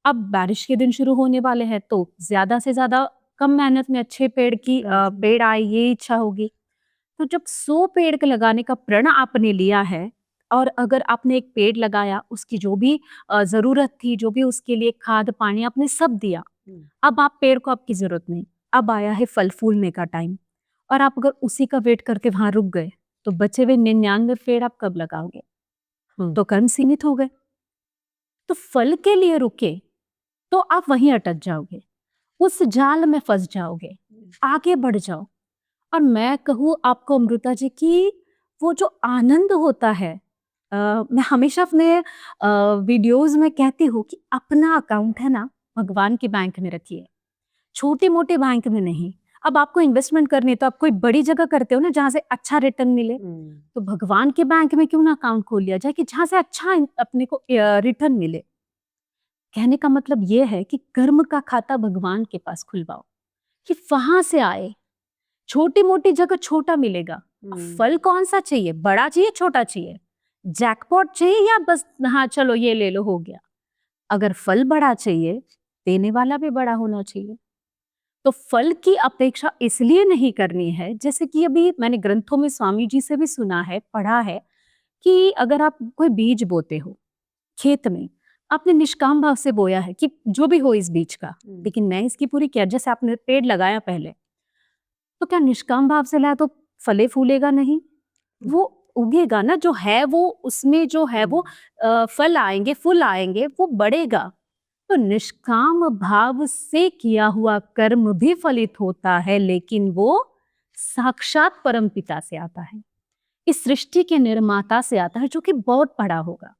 अब बारिश के दिन शुरू होने वाले हैं तो ज्यादा से ज्यादा कम मेहनत में अच्छे पेड़ आए, ये इच्छा होगी। तो जब 100 पेड़ के लगाने का प्रण आपने लिया है और अगर आपने एक पेड़ लगाया, उसकी जो भी जरूरत थी, जो भी उसके लिए खाद पानी आपने सब दिया, अब आप पेड़ को आपकी जरूरत नहीं, अब आया है फल फूलने का टाइम। और आप अगर उसी का वेट करके वहां रुक गए तो बचे हुए 99 पेड़ आप कब लगाओगे? तो कर्म सीमित हो गए। तो फल के लिए रुके तो आप वहीं अटक जाओगे, उस जाल में फंस जाओगे, आगे बढ़ जाओ। और मैं कहूँ आपको अमृता जी कि वो जो आनंद होता है, मैं हमेशा अपने वीडियोस में कहती हूँ कि अपना अकाउंट है ना भगवान के बैंक में रखिए, छोटे मोटे बैंक में नहीं। अब आपको इन्वेस्टमेंट करनी है तो आप कोई बड़ी जगह करते हो ना जहाँ से अच्छा रिटर्न मिले, तो भगवान के बैंक में क्यों ना अकाउंट खोल लिया जाए कि जहाँ से अच्छा अपने को रिटर्न मिले। कहने का मतलब ये है कि कर्म का खाता भगवान के पास खुलवाओ कि वहां से आए। छोटी मोटी जगह छोटा मिलेगा, अब फल कौन सा चाहिए, बड़ा चाहिए छोटा चाहिए, जैकपॉट चाहिए या बस हाँ चलो ये ले लो हो गया। अगर फल बड़ा चाहिए देने वाला भी बड़ा होना चाहिए। तो फल की अपेक्षा इसलिए नहीं करनी है, जैसे कि अभी मैंने ग्रंथों में स्वामी जी से भी सुना है, पढ़ा है कि अगर आप कोई बीज बोते हो खेत में, आपने निष्काम भाव से बोया है कि जो भी हो इस बीज का, लेकिन मैं इसकी पूरी केयर, जैसे आपने पेड़ लगाया पहले, तो क्या निष्काम भाव से लाया तो फले फूलेगा नहीं, वो उगेगा ना, जो है वो उसमें जो है वो फल आएंगे, फूल आएंगे, वो बढ़ेगा। तो निष्काम भाव से किया हुआ कर्म भी फलित होता है, लेकिन वो साक्षात परमपिता से आता है, इस सृष्टि के निर्माता से आता है, जो कि बहुत बड़ा होगा।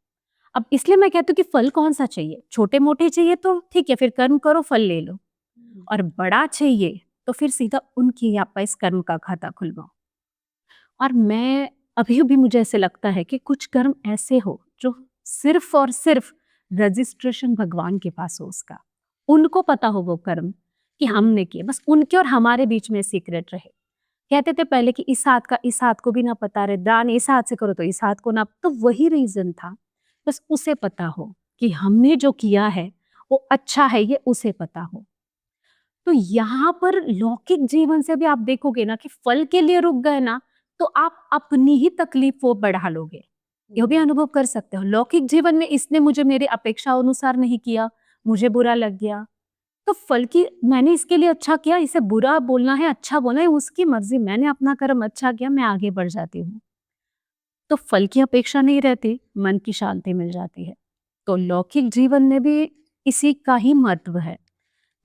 अब इसलिए मैं कहती हूँ कि फल कौन सा चाहिए, छोटे मोटे चाहिए तो ठीक है फिर कर्म करो फल ले लो, और बड़ा चाहिए तो फिर सीधा उनकी आप इस कर्म का खाता खुलवाओ। और मैं अभी भी मुझे ऐसे लगता है कि कुछ कर्म ऐसे हो जो सिर्फ और सिर्फ रजिस्ट्रेशन भगवान के पास हो, उसका उनको पता हो वो कर्म कि हमने किए, बस उनके और हमारे बीच में सीक्रेट रहे। कहते थे पहले कि इस हाथ का इस हाथ को भी ना पता रहे, दान इस हाथ से करो तो इस हाथ को ना, तो वही रीजन था, बस उसे पता हो कि हमने जो किया है वो अच्छा है, ये उसे पता हो। तो यहाँ पर लौकिक जीवन से भी आप देखोगे ना कि फल के लिए रुक गए ना तो आप अपनी ही तकलीफ वो बढ़ा लोगे। यह भी अनुभव कर सकते हो, लौकिक जीवन में इसने मुझे मेरी अपेक्षा अनुसार नहीं किया, मुझे बुरा लग गया, तो फल की मैंने इसके लिए अच्छा किया, इसे बुरा बोलना है अच्छा बोलना है उसकी मर्जी, मैंने अपना कर्म अच्छा किया, मैं आगे बढ़ जाती हूँ। तो फल की अपेक्षा नहीं रहती, मन की शांति मिल जाती है। तो लौकिक जीवन में भी इसी का ही महत्व है।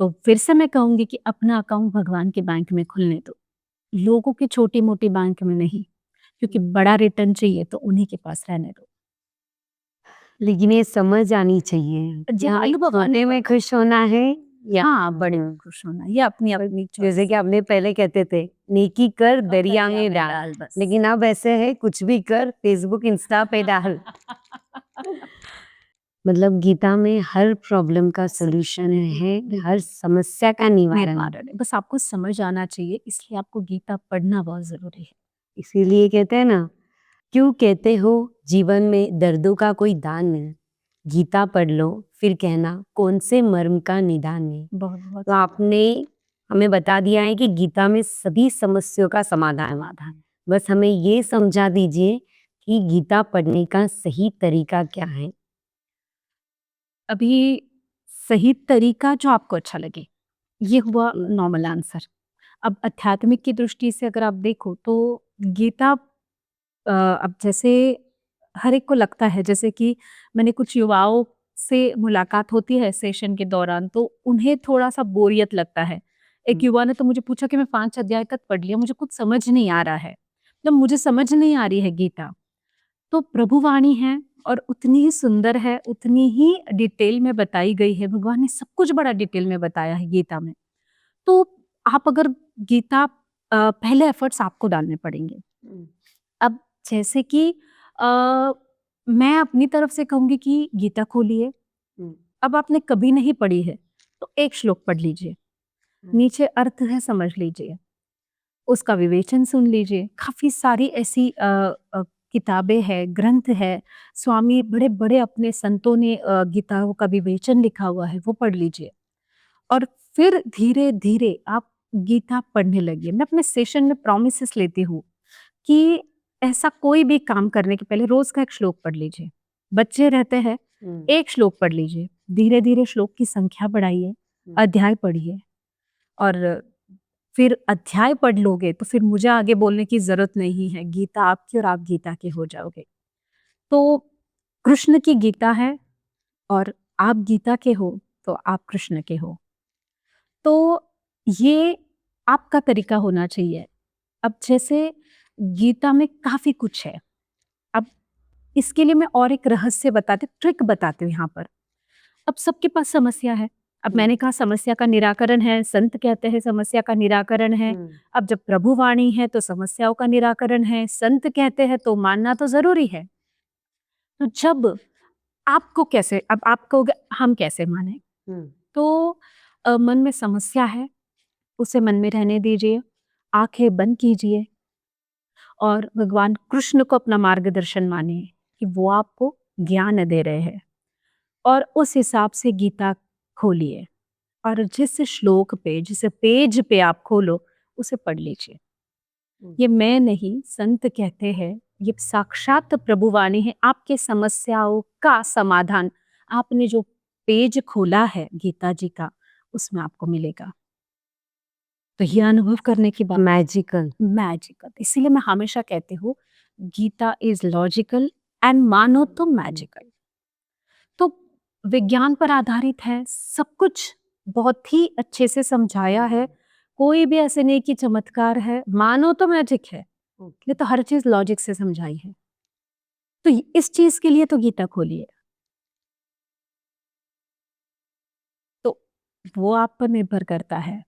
तो फिर से मैं कहूंगी कि अपना अकाउंट भगवान के बैंक में खुलने दो, लोगों के छोटी मोटी बैंक में नहीं, क्योंकि बड़ा रिटर्न चाहिए तो उन्हीं के पास रहने दो। लेकिन ये समझ आनी चाहिए कि जहाँ हमें अनुभव छोटे में खुश होना है या हाँ बड़े में खुश होना, ये अपनी अपनी जैसे कि आपने पहले कहते थे नेकी कर दरिया में डाल, डाल बस। लेकिन अब ऐसे है कुछ भी कर फेसबुक इंस्टा पे डाल। मतलब गीता में हर प्रॉब्लम का सलूशन है, हर समस्या का निवारण। निवारण है, बस आपको समझ आना चाहिए, इसलिए आपको गीता पढ़ना बहुत जरूरी है। इसीलिए कहते हैं ना, क्यों कहते हो जीवन में दर्दों का कोई दान है, गीता पढ़ लो फिर कहना कौन से मर्म का निदान है। बहुत बहुत तो आपने हमें बता दिया है कि गीता में सभी समस्याओं का समाधान है। बस हमें ये समझा दीजिए कि गीता पढ़ने का सही तरीका क्या है। अभी सही तरीका जो आपको अच्छा लगे, ये हुआ नॉर्मल आंसर। अब आध्यात्मिक की दृष्टि से अगर आप देखो तो गीता अब जैसे हर एक को लगता है, जैसे कि मैंने कुछ युवाओं से मुलाकात होती है सेशन के दौरान, तो उन्हें थोड़ा सा बोरियत लगता है। एक युवा ने तो मुझे पूछा कि मैं 5 अध्याय तक पढ़ लिया, मुझे कुछ समझ नहीं आ रहा है, मतलब मुझे समझ नहीं आ रही है गीता। तो प्रभु वाणी है और उतनी ही सुंदर है, उतनी ही डिटेल में बताई गई है, भगवान ने सब कुछ बड़ा डिटेल में बताया है गीता में। तो आप अगर गीता पहले एफर्ट्स आपको डालने पड़ेंगे। अब जैसे कि मैं अपनी तरफ से कहूंगी कि गीता खोलिए, अब आपने कभी नहीं पढ़ी है तो एक श्लोक पढ़ लीजिए, नीचे अर्थ है समझ लीजिए, उसका विवेचन सुन लीजिए। काफी सारी ऐसी किताबें हैं, ग्रंथ है, स्वामी बड़े बड़े अपने संतों ने गीताओं का विवेचन लिखा हुआ है, वो पढ़ लीजिए। और फिर धीरे धीरे आप गीता पढ़ने लगिए। मैं अपने सेशन में प्रॉमिसेस लेती हूँ कि ऐसा कोई भी काम करने के पहले रोज का एक श्लोक पढ़ लीजिए। बच्चे रहते हैं, एक श्लोक पढ़ लीजिए, धीरे धीरे श्लोक की संख्या बढ़ाइए, अध्याय पढ़िए, और फिर अध्याय पढ़ लोगे तो फिर मुझे आगे बोलने की जरूरत नहीं है, गीता आपकी और आप गीता के हो जाओगे। तो कृष्ण की गीता है और आप गीता के हो तो आप कृष्ण के हो। तो ये आपका तरीका होना चाहिए। अब जैसे गीता में काफी कुछ है। अब इसके लिए मैं और एक रहस्य बताती हूँ, ट्रिक बताती हूँ यहाँ पर। अब सबके पास समस्या है। अब मैंने कहा समस्या का निराकरण है, संत कहते हैं समस्या का निराकरण है। अब जब प्रभु वाणी है तो समस्याओं का निराकरण है, संत कहते हैं तो मानना तो जरूरी है। तो जब आपको कैसे, अब आप कहोगे हम कैसे माने, तो मन में समस्या है, उसे मन में रहने दीजिए, आंखें बंद कीजिए और भगवान कृष्ण को अपना मार्गदर्शन मानिए कि वो आपको ज्ञान दे रहे हैं और उस हिसाब से गीता खोलिए और जिस श्लोक पे, जिस पेज पे आप खोलो उसे पढ़ लीजिए। ये मैं नहीं, संत कहते हैं, ये साक्षात प्रभु वाणी है। आपके समस्याओं का समाधान आपने जो पेज खोला है गीता जी का, उसमें आपको मिलेगा। तो ये अनुभव करने की बात मैजिकल। मैजिकल, इसीलिए मैं हमेशा कहती हूँ गीता इज लॉजिकल एंड मानो तो मैजिकल। तो विज्ञान पर आधारित है, सब कुछ बहुत ही अच्छे से समझाया है। कोई भी ऐसे नहीं कि चमत्कार है, मानो तो मैजिक है, ये तो हर चीज लॉजिक से समझाई है। तो इस चीज के लिए तो गीता खोलिए। तो वो आप पर निर्भर करता है।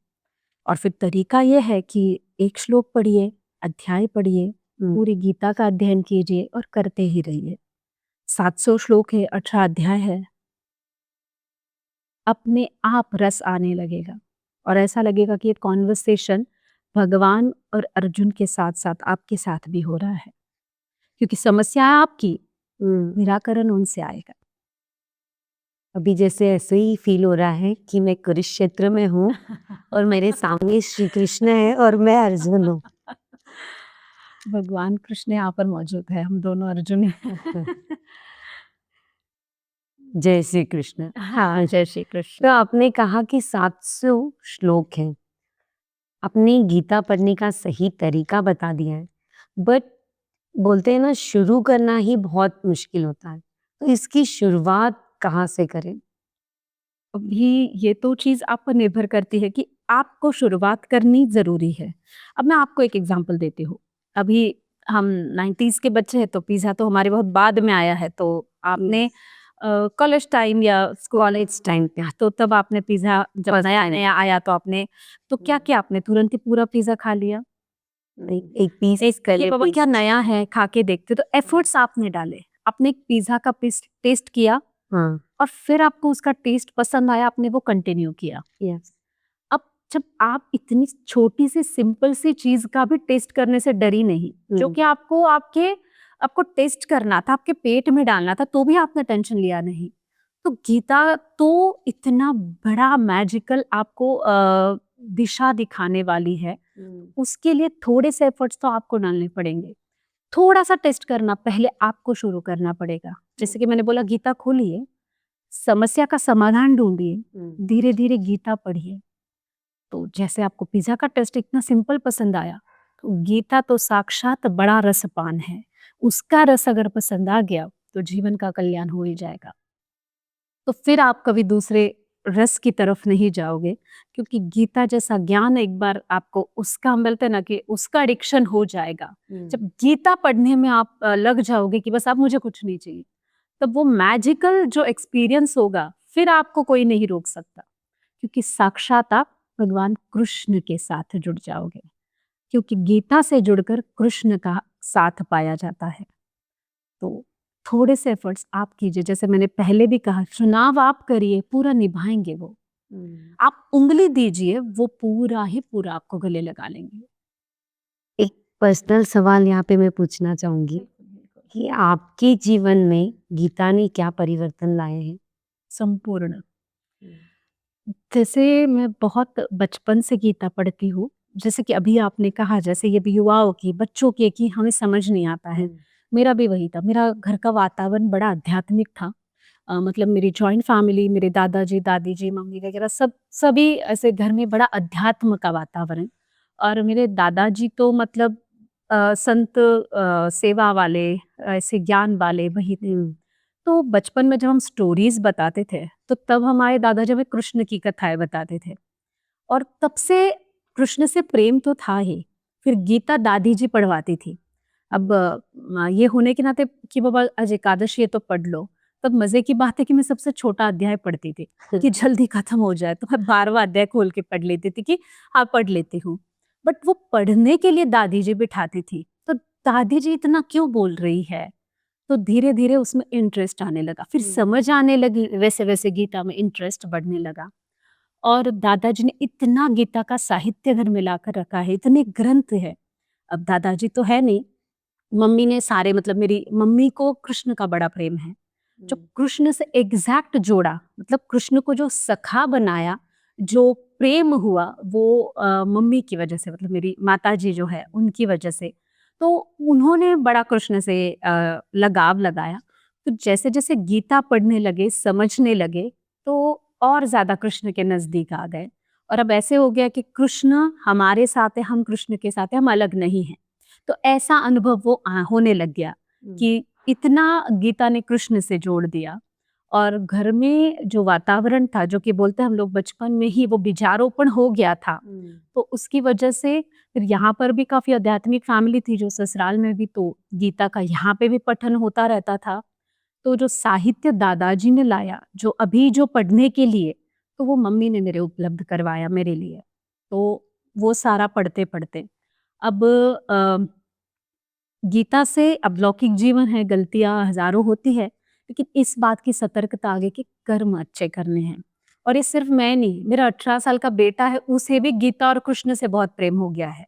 और फिर तरीका यह है कि एक श्लोक पढ़िए, अध्याय पढ़िए, पूरी गीता का अध्ययन कीजिए और करते ही रहिए। 700 श्लोक है, 18 अध्याय है, अपने आप रस आने लगेगा और ऐसा लगेगा कि ये कॉन्वर्सेशन भगवान और अर्जुन के साथ साथ आपके साथ भी हो रहा है, क्योंकि समस्या है आपकी, निराकरण उनसे आएगा। अभी जैसे ऐसे ही फील हो रहा है कि मैं कुरुक्षेत्र में हूँ और मेरे सामने श्री कृष्ण है और मैं अर्जुन हूँ। भगवान कृष्ण यहाँ पर मौजूद है, हम दोनों अर्जुन हैं। जय श्री कृष्ण। हाँ, जय श्री कृष्ण। तो आपने कहा कि 700 श्लोक हैं, अपनी गीता पढ़ने का सही तरीका बता दिया है, बट बोलते हैं ना शुरू करना ही बहुत मुश्किल होता है, तो इसकी शुरुआत कहाँ से करें? अभी ये तो चीज़ आप पर निर्भर करती है कि आपको शुरुआत करनी ज़रूरी है। अब मैं आपको एक एग्ज़ाम्पल देती हूँ। अभी हम 90s के बच्चे हैं तो पिज़्ज़ा तो हमारे बहुत बाद में आया है, तो आपने कॉलेज टाइम या कॉलेज टाइम पे तो तब आपने पिज़्ज़ा जब First नया time. नया आया तो आपने तो क्या किया, आपने तुरंत ही पूरा पिज़्ज़ा खा लिया? एक पीस एक कर ये ले, बाबा क्या नया है, खा के देखते, तो एफर्ट्स आपने डाले, आपने एक पिज़्ज़ा का टेस्ट किया हाँ, और फिर आपको उसका टेस्ट पसंद आया, आपने वो कंटिन्यू किया। यस, अब जब आप इतनी छोटी सी सिंपल सी चीज का भी टेस्ट करने से डरी नहीं, जो कि आपको टेस्ट करना था, आपके पेट में डालना था, तो भी आपने टेंशन लिया नहीं। तो गीता तो इतना बड़ा मैजिकल आपको दिशा दिखाने वाली है, उसके लिए थोड़े से एफर्ट्स तो आपको डालने पड़ेंगे। थोड़ा सा टेस्ट करना पहले आपको शुरू करना पड़ेगा। जैसे कि मैंने बोला, गीता खोलिए, समस्या का समाधान ढूंढिए, धीरे धीरे गीता पढ़िए। तो जैसे आपको पिज़्ज़ा का टेस्ट इतना सिंपल पसंद आया, तो गीता तो साक्षात बड़ा रसपान है। उसका रस अगर पसंद आ गया तो जीवन का कल्याण हो ही जाएगा। तो फिर आप कभी दूसरे रस की तरफ नहीं जाओगे, क्योंकि गीता जैसा ज्ञान एक बार आपको उसका, हम बोलते हैं ना कि उसका एडिक्शन हो जाएगा। जब गीता पढ़ने में आप लग जाओगे कि बस अब मुझे कुछ नहीं चाहिए, तब वो मैजिकल जो एक्सपीरियंस होगा, फिर आपको कोई नहीं रोक सकता, क्योंकि साक्षात आप भगवान कृष्ण के साथ जुड़ जाओगे, क्योंकि गीता से जुड़कर कृष्ण का साथ पाया जाता है। तो थोड़े से एफर्ट्स आप कीजिए, जैसे मैंने पहले भी कहा, चुनाव आप करिए, पूरा निभाएंगे वो। आप उंगली दीजिए, वो पूरा ही पूरा आपको गले लगा लेंगे। एक पर्सनल सवाल यहाँ पे मैं पूछना चाहूंगी कि आपके जीवन में गीता ने क्या परिवर्तन लाए हैं? संपूर्ण। जैसे मैं बहुत बचपन से गीता पढ़ती हूँ, जैसे कि अभी आपने कहा, जैसे ये भी युवाओं की, बच्चों की, कि हमें समझ नहीं आता है। मेरा भी वही था, मेरा घर का वातावरण बड़ा आध्यात्मिक था। मतलब मेरी जॉइंट फैमिली, मेरे दादाजी, दादी जी, मम्मी वगैरह सभी ऐसे घर में बड़ा अध्यात्म का वातावरण। और मेरे दादाजी तो मतलब संत सेवा वाले, ऐसे ज्ञान वाले वही थे। तो बचपन में जब हम स्टोरीज बताते थे तो तब हमारे दादाजी हमें कृष्ण की कथाएं बताते थे, और तब से कृष्ण से प्रेम तो था ही। फिर गीता दादी जी पढ़वाती थी। अब ये होने के नाते कि बाबा आज एकादशी है तो पढ़ लो। तब मजे की बात है कि मैं सबसे छोटा अध्याय पढ़ती थी कि जल्दी खत्म हो जाए, तो मैं 12वां अध्याय खोल के पढ़ लेती थी कि हाँ पढ़ लेती हूँ। बट वो पढ़ने के लिए दादी जी बिठाती थी, तो दादी जी इतना क्यों बोल रही है, तो धीरे धीरे उसमें इंटरेस्ट आने लगा, फिर समझ आने लगी, वैसे वैसे गीता में इंटरेस्ट बढ़ने लगा। और दादाजी ने इतना गीता का साहित्य घर में लाकर रखा है, इतने ग्रंथ है। अब दादाजी तो है नहीं, मम्मी ने सारे, मतलब मेरी मम्मी को कृष्ण का बड़ा प्रेम है। जो कृष्ण से एग्जैक्ट जोड़ा, मतलब कृष्ण को जो सखा बनाया, जो प्रेम हुआ वो मम्मी की वजह से, मतलब मेरी माताजी जो है उनकी वजह से। तो उन्होंने बड़ा कृष्ण से लगाव लगाया। तो जैसे जैसे गीता पढ़ने लगे, समझने लगे, तो और ज्यादा कृष्ण के नजदीक आ गए। और अब ऐसे हो गया कि कृष्ण हमारे साथ है, हम कृष्ण के साथ है, हम अलग नहीं हैं। तो ऐसा अनुभव वो होने लग गया कि इतना गीता ने कृष्ण से जोड़ दिया। और घर में जो वातावरण था, जो कि बोलते हैं हम लोग बचपन में ही वो बीजारोपण हो गया था, तो उसकी वजह से फिर यहाँ पर भी काफी आध्यात्मिक फैमिली थी, जो ससुराल में भी, तो गीता का यहाँ पे भी पठन होता रहता था। तो जो साहित्य दादाजी ने लाया, जो अभी जो पढ़ने के लिए, तो वो मम्मी ने मेरे उपलब्ध करवाया मेरे लिए। तो वो सारा पढ़ते पढ़ते अब गीता से, अब लौकिक जीवन है, गलतियां हजारों होती है, लेकिन इस बात की सतर्कता आ गई कि कर्म अच्छे करने हैं। और ये सिर्फ मैं नहीं, मेरा 18 साल का बेटा है, उसे भी गीता और कृष्ण से बहुत प्रेम हो गया है।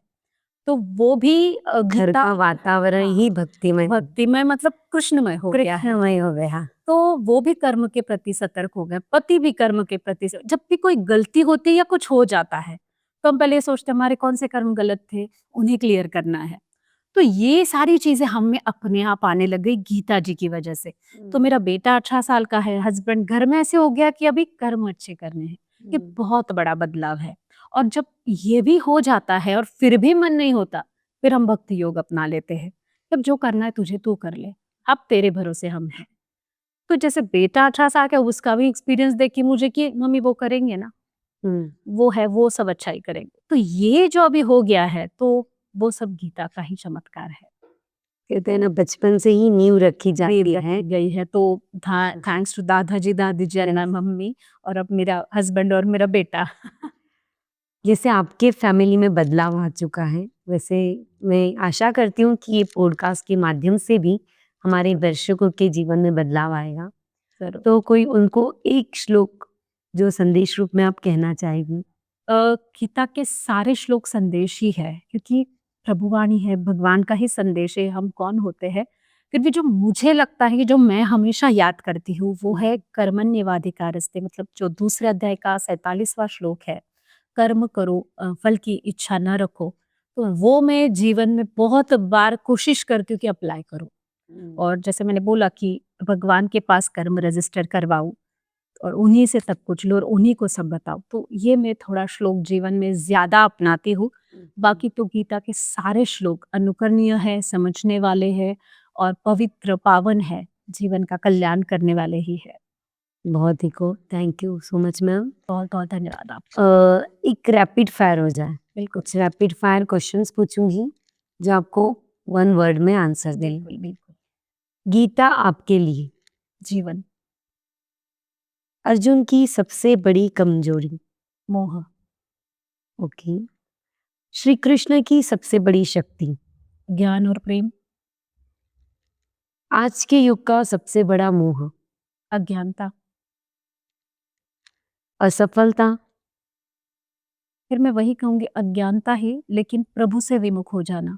तो वो भी घर गीता, का वातावरण ही भक्तिमय मतलब कृष्णमय हो गया है। कृष्णमय हो गया। तो वो भी कर्म के प्रति सतर्क हो गए, पति भी कर्म के प्रति जब भी कोई गलती होती है या कुछ हो जाता है, तो हम पहले ये सोचते हैं हमारे कौन से कर्म गलत थे, उन्हें क्लियर करना है। तो ये सारी चीजें हम में अपने आप आने लग गई गीता जी की वजह से। तो मेरा बेटा 18 साल का है, हस्बैंड, घर में ऐसे हो गया कि अभी कर्म अच्छे करने हैं। ये बहुत बड़ा बदलाव है। और जब ये भी हो जाता है और फिर भी मन नहीं होता, फिर हम भक्ति योग अपना लेते हैं। अब जो करना है तुझे तू कर ले, अब तेरे भरोसे हम हैं। तो जैसे बेटा 18 साल का, उसका भी एक्सपीरियंस देख के मुझे कि मम्मी वो करेंगे ना, वो है, वो सब अच्छा ही करेंगे। तो ये जो अभी हो गया है, तो वो सब गीता का ही चमत्कार है। कहते हैं ना, बचपन से ही नींव रखी जाती है। गई है तो थैंक्स टू दादाजी, दादी जी और मम्मी, और अब मेरा हस्बैंड और मेरा बेटा। जैसे आपके फैमिली में बदलाव आ चुका है, वैसे मैं आशा करती हूँ कि ये पॉडकास्ट के माध्यम से भी हमारे दर्शकों के जीवन में बदलाव आएगा। जरूर। तो कोई उनको एक श्लोक जो संदेश रूप में आप कहना चाहेंगी? गीता के सारे श्लोक संदेश ही है, क्योंकि प्रभुवाणी है, भगवान का ही संदेश है। हम कौन होते हैं, फिर भी जो मुझे लगता है कि जो मैं हमेशा याद करती हूँ वो है कर्मण्येवाधिकारस्ते, मतलब जो दूसरे अध्याय का 47वां श्लोक है, कर्म करो, फल की इच्छा न रखो। तो वो मैं जीवन में बहुत बार कोशिश करती हूँ कि अप्लाई करूँ। और जैसे मैंने बोला कि भगवान के पास कर्म रजिस्टर करवाऊं और उन्हीं से सब कुछ लो और उन्हीं को सब बताओ, तो ये मैं थोड़ा श्लोक जीवन में ज्यादा अपनाती हूँ। बाकी तो गीता के सारे श्लोक अनुकरणीय है, समझने वाले हैं और पवित्र पावन है, जीवन का कल्याण करने वाले ही है। बहुत ही को thank you so much ma'am. बहुत बहुत धन्यवाद आप। एक रैपिड फायर हो जाए, बिल्कुल कुछ रैपिड फायर क्वेश्चंस पूछूंगी जो आपको 1 वर्ड में आंसर देंगे। बिल्कुल बिल्कुल। गीता आपके लिए। जीवन। अर्जुन की सबसे बड़ी कमजोरी। मोह। ओके। श्री कृष्ण की सबसे बड़ी शक्ति। ज्ञान और प्रेम। आज के युग का सबसे बड़ा मोह। अज्ञानता। असफलता। फिर मैं वही कहूंगी, अज्ञानता ही, लेकिन प्रभु से विमुख हो जाना,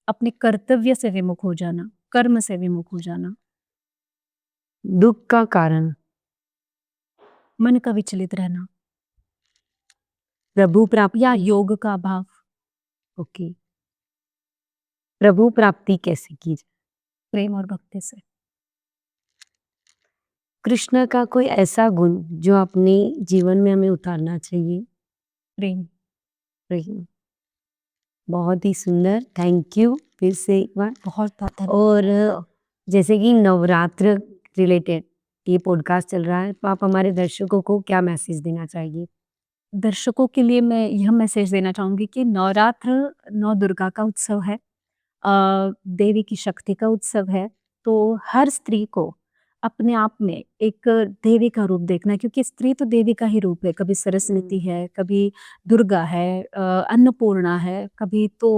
अपने कर्तव्य से विमुख हो जाना, कर्म से विमुख हो जाना। दुख का कारण। मन का विचलित रहना प्रभु प्राप्ति या योग का अभाव। ओके। प्रभु प्राप्ति कैसे की जाए? प्रेम और भक्ति से। कृष्ण का कोई ऐसा गुण जो अपने जीवन में हमें उतारना चाहिए? प्रेम। प्रेम। बहुत ही सुंदर, थैंक यू फिर से एक बार। बहुत बहुत धन्यवाद। और जैसे कि नवरात्र रिलेटेड ये पॉडकास्ट चल रहा है, तो आप हमारे दर्शकों को क्या मैसेज देना चाहिए? दर्शकों के लिए मैं यह मैसेज देना चाहूँगी कि नवरात्र नौ दुर्गा का उत्सव है। देवी की शक्ति का उत्सव है, तो हर स्त्री को अपने आप में एक देवी का रूप देखना है, क्योंकि स्त्री तो देवी का ही रूप है। कभी सरस्वती है, कभी दुर्गा है, अन्नपूर्णा है, कभी तो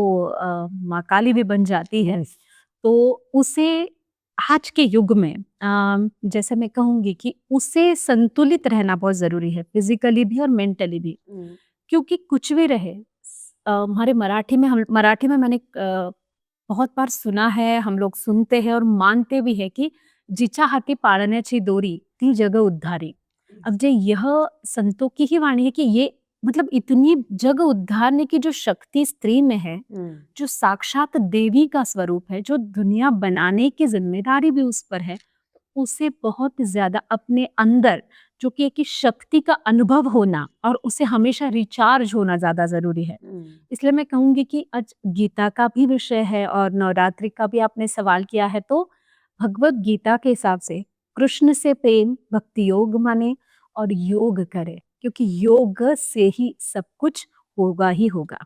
माँ काली भी बन जाती है। यस। तो उसे आज के युग में जैसे मैं कहूँगी कि उसे संतुलित रहना बहुत ज़रूरी है, फिज़िकली भी और मेंटली भी। क्योंकि कुछ भी रहे हमारे मराठी में मैंने बहुत बार सुना है, हम लोग सुनते हैं और मानते भी हैं कि जिच्या हाती पाळण्याची दोरी ती जग उद्धारी। अब जे यह संतों की ही वाणी है कि ये मतलब इतनी जग उद्धारने की जो शक्ति स्त्री में है, जो साक्षात देवी का स्वरूप है, जो दुनिया बनाने की जिम्मेदारी भी उस पर है, उसे बहुत ज़्यादा अपने अंदर जो कि एक शक्ति का अनुभव होना और उसे हमेशा रिचार्ज होना ज़्यादा ज़रूरी है। इसलिए मैं कहूँगी कि आज गीता का भी विषय है और नवरात्रि का भी आपने सवाल किया है, तो भगवत गीता के हिसाब से कृष्ण से प्रेम भक्ति योग माने और योग करे, क्योंकि योग से ही सब कुछ होगा ही होगा।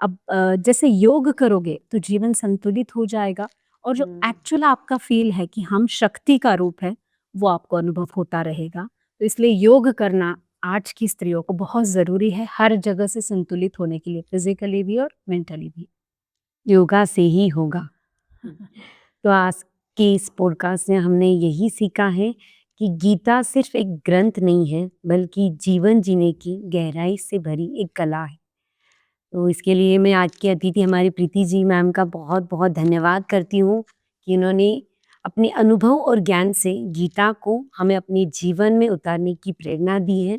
अब जैसे योग करोगे तो जीवन संतुलित हो जाएगा और जो एक्चुअल आपका फील है कि हम शक्ति का रूप है, वो आपको अनुभव होता रहेगा। तो इसलिए योग करना आज की स्त्रियों को बहुत ज़रूरी है, हर जगह से संतुलित होने के लिए, फिज़िकली भी और मेंटली भी। योगा से ही होगा। तो आज के इस पॉडकास्ट में हमने यही सीखा है कि गीता सिर्फ एक ग्रंथ नहीं है, बल्कि जीवन जीने की गहराई से भरी एक कला है। तो इसके लिए मैं आज की अतिथि हमारी प्रीति जी मैम का बहुत बहुत धन्यवाद करती हूँ कि उन्होंने अपने अनुभव और ज्ञान से गीता को हमें अपने जीवन में उतारने की प्रेरणा दी है।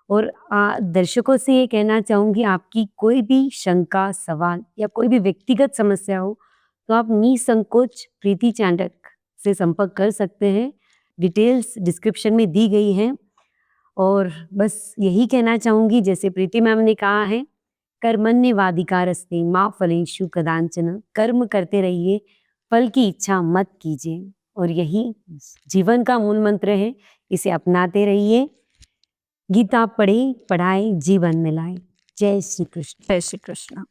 और दर्शकों से ये कहना चाहूँगी, आपकी कोई भी शंका, सवाल या कोई भी व्यक्तिगत समस्या हो, तो आप निसंकोच प्रीति चांडक से संपर्क कर सकते हैं। डिटेल्स डिस्क्रिप्शन में दी गई हैं। और बस यही कहना चाहूँगी, जैसे प्रीति मैम ने कहा है, कर्मण्येवाधिकारस्ते मा फलेषु कदाचन, कर्म करते रहिए, फल की इच्छा मत कीजिए। और यही जीवन का मूल मंत्र है, इसे अपनाते रहिए। गीता पढ़े, पढ़ाए, जीवन में लाए। जय श्री कृष्ण। जय श्री कृष्ण।